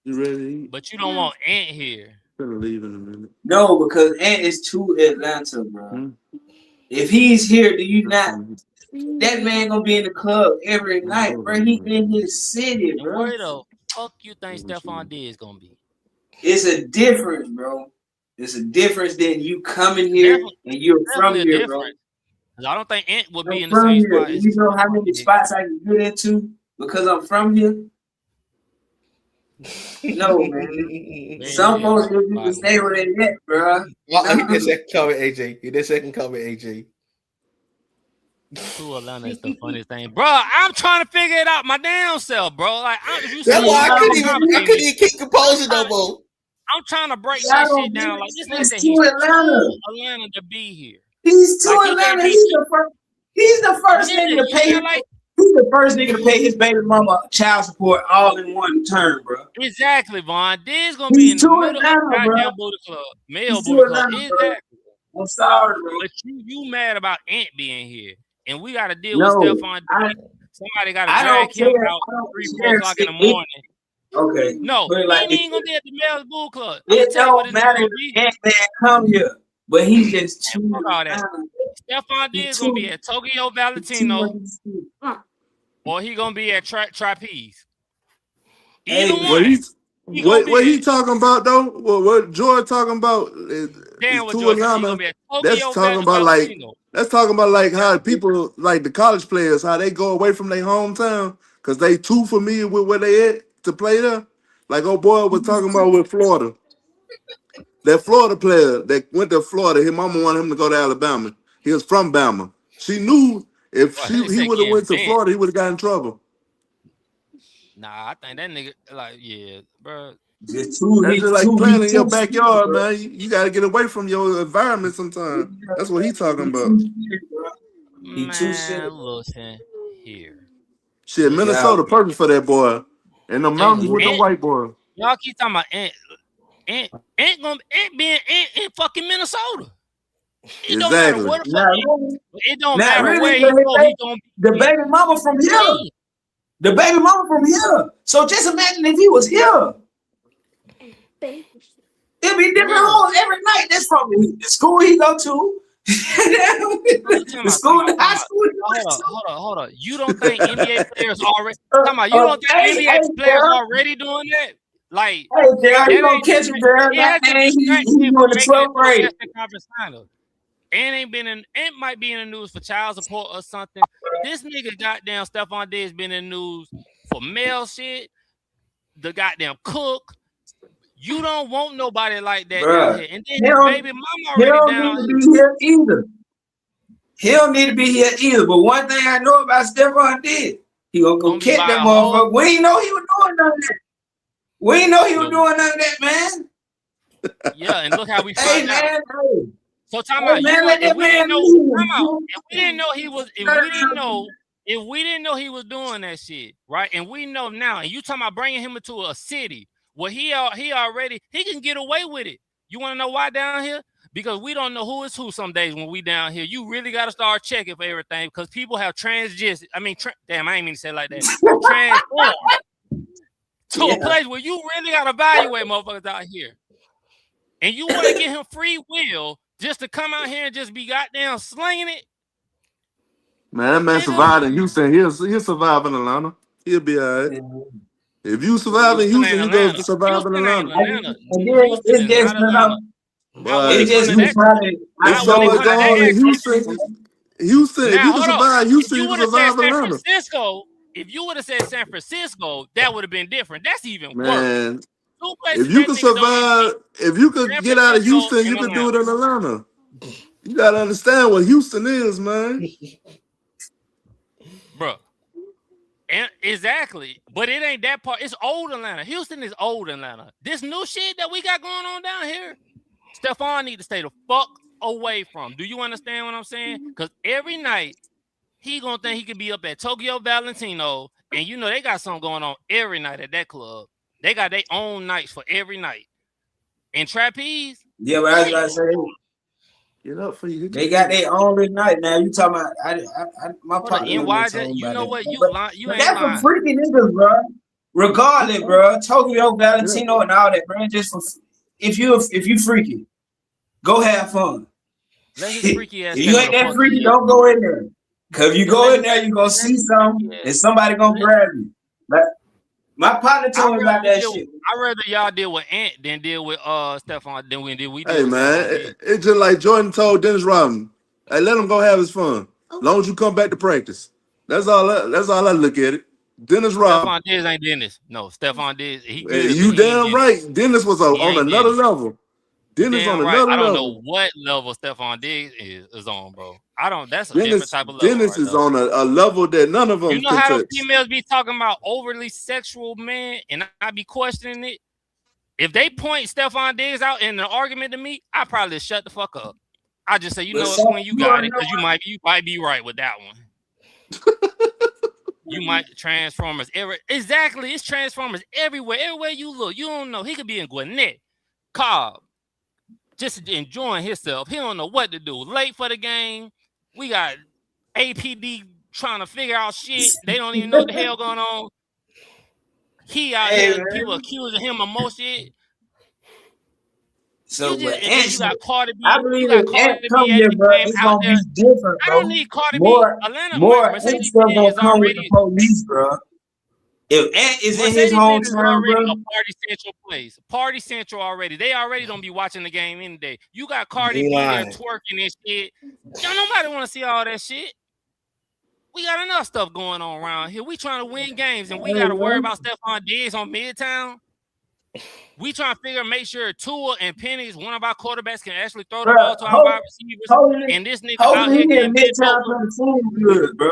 You ready? But you don't want Ant here. I'm gonna leave in a minute. No, because Ant is too Atlanta, bro. If he's here, do you not? That man gonna be in the club every night, bro. He in his city, bro. Where the fuck you think Stephon Diggs gonna be? It's a difference, bro. It's a difference than you coming here and you're from here, bro. I don't think Ant would be in the same spot. You know how many spots I can get into because I'm from here? No, man. Some folks need to stay where they at, bro. Get that second comment, AJ. Get that second comment, AJ. True Atlanta is the funniest thing, bro. I'm trying to figure it out my damn self, bro. Like, that's why I couldn't even keep composing no more. I'm trying to break that shit down. Like, this nigga said he's Atlanta to be here. He's too Atlanta. He's the first nigga to pay. He's the first nigga to pay his baby mama child support all in one term, bro. Exactly, Vaughn. This gonna be in the middle of the goddamn booty club, male booty club. Exactly. I'm sorry, bro. But you mad about Ant being here, and we got to deal with Stephon. Somebody got to drag him out 3-4 o'clock in the morning. Okay. No, like, he ain't gonna be at the male booty club. It don't matter if Ant Man come here, but he's just too. Stephon Diggs gonna be at Tokyo Valentino, or he gonna be at Trapeze. Either one. What he talking about though? What George talking about? That's talking about like how people like the college players, how they go away from their hometown because they too familiar with where they at to play there. Like old boy was talking about with Florida. That Florida player that went to Florida, his mama wanted him to go to Alabama. He was from Bama. She knew if he would have went to Florida, he would have got in trouble. Nah, I think that nigga, like, yeah, bro. That's just like playing in your backyard, man. You got to get away from your environment sometimes. That's what he's talking about. Listen here. Shit, Minnesota perfect for that boy. And the mountains with the white boy. Y'all keep talking about Ant being in fucking Minnesota. It don't matter what the fuck. It don't matter where he's going. The baby mama from here. The baby mama from here. So just imagine if he was here. It'd be different homes every night. That's from the school he go to. The school, the high school. Hold on. You don't think NBA players already? You don't think NBA players already doing that? Like, hey, Gerald, you gonna catch him, Gerald? He's doing the 12th grade. Ant might be in the news for child support or something. This nigga goddamn Stephon Diggs been in the news for mail shit. The goddamn cook. You don't want nobody like that down here. And then your baby mama already down here. He don't need to be here either. But one thing I know about Stephon Diggs, he gonna go catch that motherfucker. We ain't know he was doing none of that. We ain't know he was doing none of that, man. Yeah, and look how we found out. Man, so time out. If we didn't know he was, if we didn't know if we didn't know he was doing that shit, right? And we know now, and you talking about bringing him into a city where he can get away with it. You want to know why down here? Because we don't know who is who some days when we down here. You really got to start checking for everything because people have transgender. I mean, damn, I ain't mean to say it like that. Transformed to a place where you really got to evaluate motherfuckers out here. And you want to get him free will just to come out here and just be goddamn slinging it? Man, that man survived in Houston. He'll survive in Atlanta. He'll be all right. If you survive in Houston, you go survive in Atlanta. It's just going on in Houston. Houston, if you can survive Houston, you can survive Atlanta. If you would have said San Francisco, that would have been different. That's even worse. Man, if you can survive, if you could get out of Houston, you can do it in Atlanta. You gotta understand what Houston is, man. Bro. And exactly. But it ain't that part. It's old Atlanta. Houston is old Atlanta. This new shit that we got going on down here, Stephon need to stay the fuck away from. Do you understand what I'm saying? Because every night he gonna think he could be up at Tokyo Valentino, and you know they got something going on every night at that club. They got their own nights for every night. And Trapeze. Yeah, but I was gonna say, get up for you. They got their own night now. You talking about? My partner. You know what? You ain't that's lying. for freaky niggas, bro. Regardless, bro. Tokyo Valentino and all that, bro. Just for, if you freaky, go have fun. Let his freaky ass. If you ain't that freaky, don't go in there. Cause if you go in there, you gonna see something, and somebody gonna grab you. Like, my partner told me about that shit. I'd rather y'all deal with Ant than deal with Stephon than we did. Hey man, it's just like Jordan told Dennis Rodman. Hey, let him go have his fun. As long as you come back to practice. That's all I look at it. Dennis Rodman. Stephon Diggs ain't Dennis. No, Stephon Diggs. You damn right. Dennis was on another level. Dennis on another level. I don't know what level Stephon Diggs is on, bro. That's a different type of level. Dennis is on a level that none of them You know can how touch. the females be talking about overly sexual men, and I be questioning it. If they point Stephon Diggs out in an argument to me, I probably shut the fuck up. I just say, you know what, Quinn, you got it, because you might be right with that one. You might Transformers exactly. It's Transformers everywhere. Everywhere you look, you don't know. He could be in Gwinnett, Cobb, just enjoying himself. He don't know what to do. Late for the game. We got APD trying to figure out shit. They don't even know what the hell going on. He out here, man. People accusing him of more shit. So, you got Cardi B. I believe that Ant come here, bro. It's gonna be different, bro. I don't need Cardi B. Atlanta, more Ant stuff gonna come with the police, bro. If Ant is in his hometown, bro, a Party Central place. Party Central already. They already don't be watching the game any day. You got Cardi B there twerking and shit. Don't nobody want to see all that shit. We got enough stuff going on around here. We trying to win games, and we got to worry about Stephon Diggs on Midtown. We trying to make sure Tua and Penix, one of our quarterbacks, can actually throw the ball to our wide receivers. And this nigga out here getting Midtown for the food good, bro.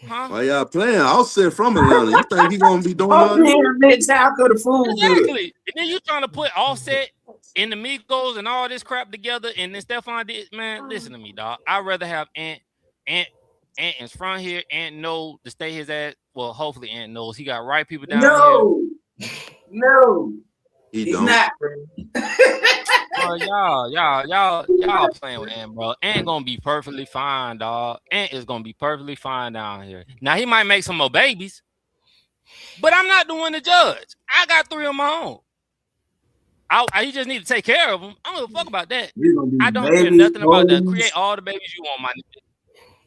Huh? Why y'all playing? I'll sit from Atlanta. You think he gonna be doing nothing? Midtown for the food exactly. And then you trying to put Offset and the Migos and all this crap together, and then Stephon Diggs, man, listen to me, dog. I'd rather have Ant in front here. Ant know to stay his ass. Well, hopefully Ant knows he got right people down here. No, he's not. Y'all playing with Ant, bro. Ant gonna be perfectly fine, dog. Ant is gonna be perfectly fine down here. Now he might make some more babies, but I'm not the one to judge. I got 3 of my own. He just need to take care of them. I don't give a fuck about that. I don't care nothing about that. Create all the babies you want, my nigga.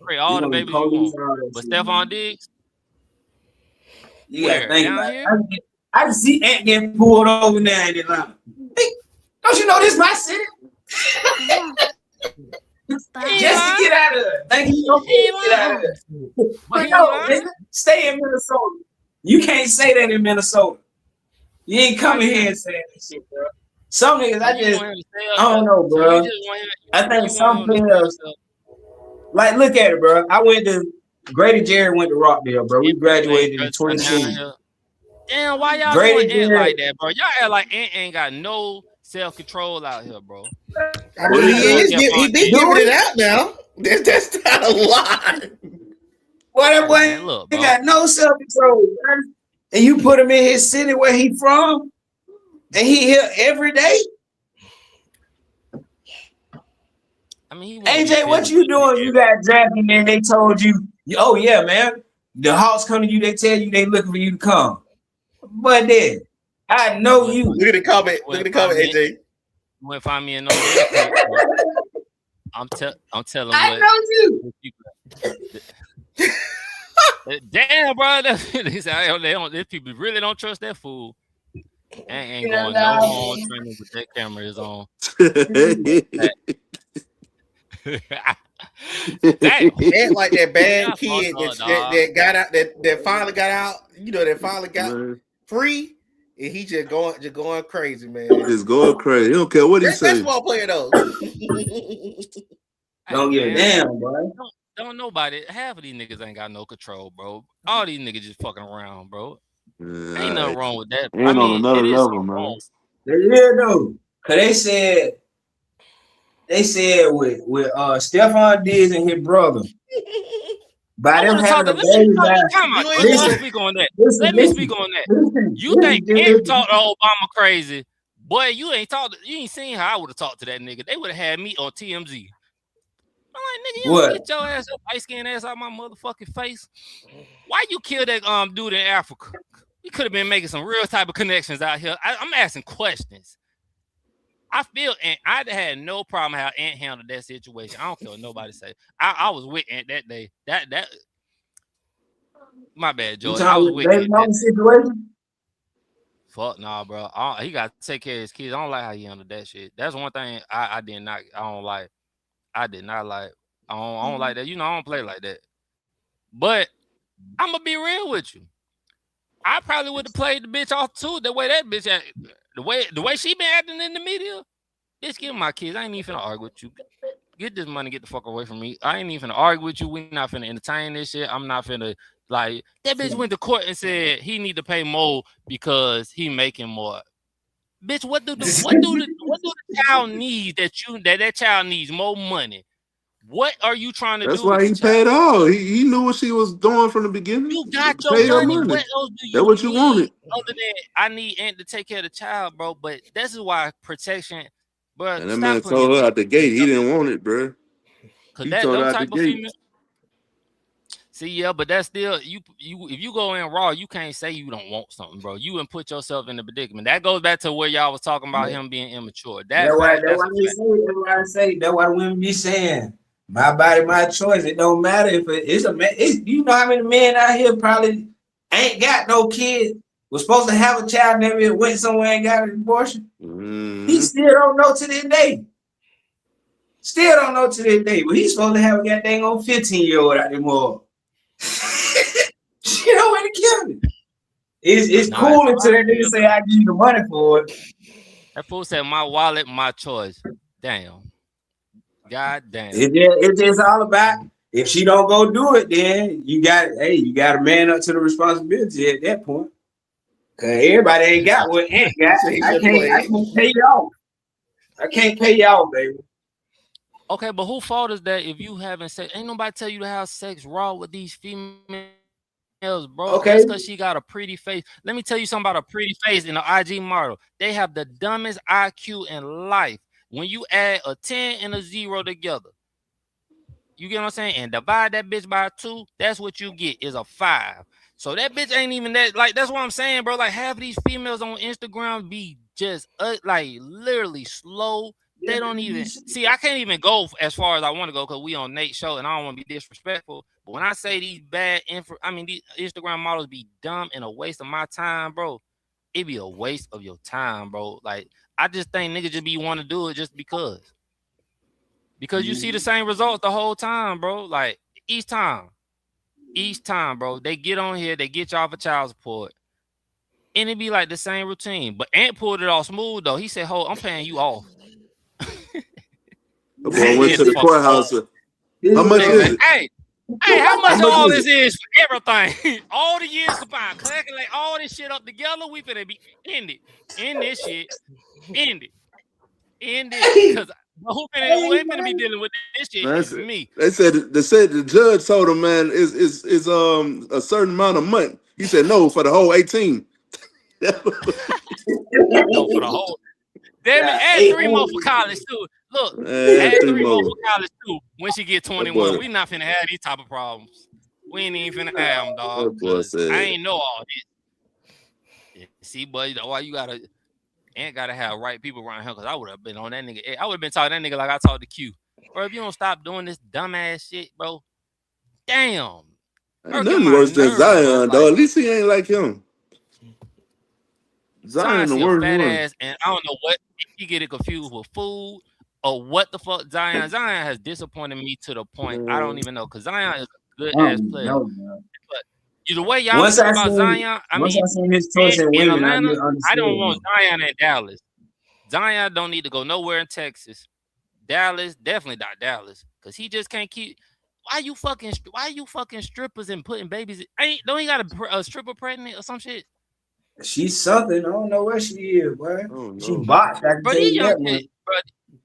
Create all the babies you want. But Stephon Diggs, where? Down here? I can see Ant getting pulled over there in Atlanta. Hey, don't you know this is my city? Just to get out of there. Thank you. Get out of there. But no, nigga, stay in Minnesota. You can't say that in Minnesota. You ain't coming here and saying that shit, bro. Some niggas, I don't know, bro. I think some players, like, look at it, bro. I went to, Grady Jerry went to Rockdale, bro. We graduated in 2020. Damn, why y'all doing Ant like that, bro? Y'all act like Ant ain't got no self-control out here, bro. He been giving it out now. That's not a lie. Boy, that boy Man, look, he bro. got no self-control. Man. And you put him in his city where he from, and he here every day. I mean, he won't be AJ, what you physical. doing? You got drafted and they told you, oh yeah, man. The Hawks come to you, they tell you they looking for you to come. But then, I know you. Look at the comment. Look at the comment, AJ. You won't find me in no neighborhood, bro. I'm telling I what. know you. Damn, bro. These people really don't trust that fool. Ain't going no home training with that camera is on. Damn. Act like that bad kid that got out, that finally got out, that finally got free, and he just going crazy, man. Just going crazy. He don't care what he Great say. basketball player though. Don't give a damn, bro. Don't nobody. Half of these niggas ain't got no control, bro. All these niggas just fucking around, bro. Ain't nothing wrong with that. Ain't on another level, man. They did though, cause they said with Stephon Diggs and his brother. By them having a baby, let me speak on that. You think Ant talked to Obama crazy? Boy, you ain't seen how I would have talked to that nigga. They would have had me on TMZ. I'm like, nigga, you don't get your ass up, light skin ass out my motherfucking face. Why you kill that dude in Africa? We could have been making some real type of connections out here. I'm asking questions. I feel Ant. I had no problem how Ant handled that situation. I don't care what nobody say. I was with Ant that day. That my bad, George. I was with Ant that situation. Fuck nah, bro. He got to take care of his kids. I don't like how he handled that shit. That's one thing I did not. I don't like. I did not like. I don't like that. I don't play like that. But I'm gonna be real with you. I probably would have played the bitch off too. The way that bitch act, the way she been acting in the media. Bitch, give my kids. I ain't even finna argue with you. Get this money, get the fuck away from me. I ain't even finna argue with you. We not finna entertain this shit. I'm not finna like that bitch went to court and said he need to pay more because he making more. Bitch, what do the child need that child needs more money? What are you trying to do? That's why he paid all. He knew what she was doing from the beginning. You got your money. What else do you That's what you wanted. Other than I need Ant to take care of the child, bro. But this is why protection, bro. And that man told her out the gate he didn't want it, bro. Cause that type of female. See, yeah, but that's still you. If you go in raw, you can't say you don't want something, bro. You and put yourself in the predicament. That goes back to where y'all was talking about him being immature. That's why women be saying. My body, my choice. It don't matter if it's a man. You know how many men out here probably ain't got no kid, was supposed to have a child, never went somewhere and got an abortion. He still don't know to this day. But he's supposed to have a goddamn 15-year-old out there more. She don't want to kill me. It's cool until that nigga say I give you the money for it. That fool said my wallet, my choice. Damn. God damn. It's just all about if she don't go do it, then you got to man up to the responsibility at that point. Cause everybody ain't got what Ant got. I can't pay y'all. I can't pay y'all, baby. Okay, but who fault is that if you haven't sex? Ain't nobody tell you to have sex raw with these females, bro. Okay. Just because she got a pretty face. Let me tell you something about a pretty face in the IG model. They have the dumbest IQ in life. When you add a 10 and a 0 together, you get what I'm saying? And divide that bitch by 2, that's what you get is a 5. So that bitch ain't even that, like, that's what I'm saying, bro. Like, half of these females on Instagram be just, like, literally slow. They don't even, see, I can't even go as far as I want to go because we on Nate's show and I don't want to be disrespectful. But when I say these these Instagram models be dumb and a waste of my time, bro, it be a waste of your time, bro. Like, I just think niggas just be want to do it just because you see the same results the whole time, bro. Like each time, bro, they get on here, they get y'all for child support, and it be like the same routine. But Ant pulled it off smooth though. He said, "Ho, I'm paying you off." The boy went to the courthouse. How much is it? Hey, how much all this is for everything? All the years combined, calculate all this shit up together. We finna be end this shit. End it. Because But who ain't finna be dealing with this shit? Man, It's me. they said the judge told him, man, is a certain amount of money. He said no for the whole 18. No, for the whole. Damn it, add 3 more for college too. Look, add 3 more for college too. When she get 21, we not finna have these type of problems. We ain't even finna have them, dog. I ain't know all this. See, buddy, why you gotta have right people around here? Cause I would have been on that nigga. I would have been talking to that nigga like I talked to Q. Bro, if you don't stop doing this dumbass shit, bro, damn. Ain't nothing worse than Zion, though. At least he ain't like him. Zion the worst fat one. ass, and I don't know what he get it confused with food or what the fuck. Zion has disappointed me to the point I don't even know, because Zion is a good ass player. But the way y'all talk about Zion, I mean, in Atlanta, I don't want Zion in Dallas. Zion don't need to go nowhere in Texas. Dallas, definitely not Dallas, because he just can't keep. Why you fucking strippers and putting babies? Don't he got a stripper pregnant or some shit? She's something. I don't know where she is, boy. She boxed. I can tell you that one. Bro,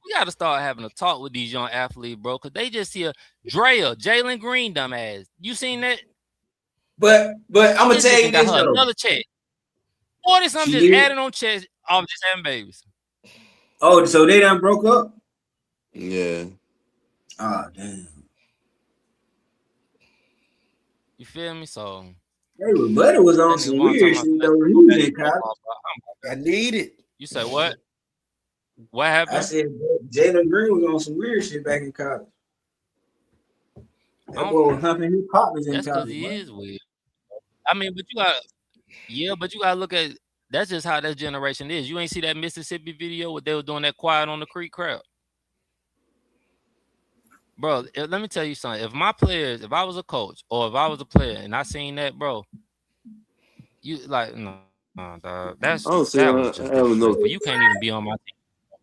we got to start having a talk with these young athletes, bro, because they just see a Drea, Jalen Green, dumbass. You seen that? But I'm gonna tell you this though. Another check. 40 something just adding on checks off just having babies. Oh, so they done broke up? Yeah. Oh, damn. You feel me? So. Hey, Buddy was on some weird shit though. He was in college. I need it. You said what? What happened? I said Jalen Green was on some weird shit back in college. That boy was humping his partners in college. That's because he is weird. I mean, but you gotta look at. That's just how that generation is. You ain't see that Mississippi video where they were doing that Quiet on the Creek crowd. Bro, let me tell you something. If I was a coach or if I was a player and I seen that, bro, you like no, dog. That's but you can't even be on my team.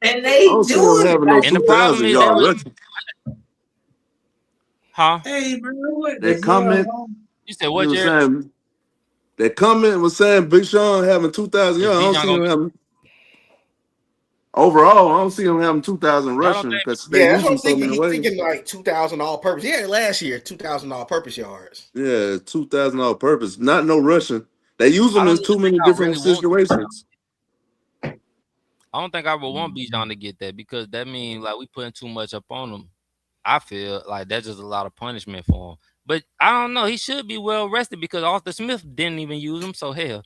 And they do it. And the problem is huh? Hey, bro, what that comment? You said what, Jared? That comment was saying Big Sean having 2,000 yards. I don't see him having. Overall, I don't see him having 2,000 rushing because they use him so many ways. He's thinking like 2,000 all-purpose. Yeah, last year 2,000 all-purpose yards. Yeah, 2,000 all-purpose, not no rushing. They use them in too many different situations. I don't think I would want Bijan to get that because that means like we putting too much up on him. I feel like that's just a lot of punishment for him. But I don't know. He should be well rested because Arthur Smith didn't even use him. So hell.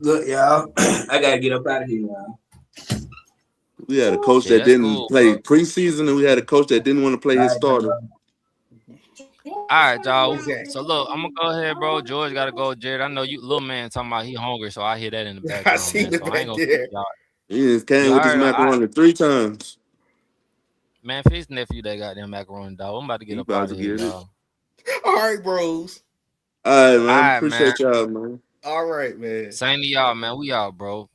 Look, y'all, I gotta get up out of here, y'all. We had a coach that didn't play preseason, and we had a coach that didn't want to play his starter. All right, y'all. So look, I'm gonna go ahead, bro. George gotta go. Jared, I know you, little man, talking about he hungry, so I hear that in the background. I see man, so I ain't gonna y'all. He just came with his macaroni 3 times. Man, for his nephew, that got them macaroni, dog. I'm about to get up out of here, dog. All right, bros. All right, man. Appreciate y'all, man. All right, man. Same to y'all, man. We out, bro.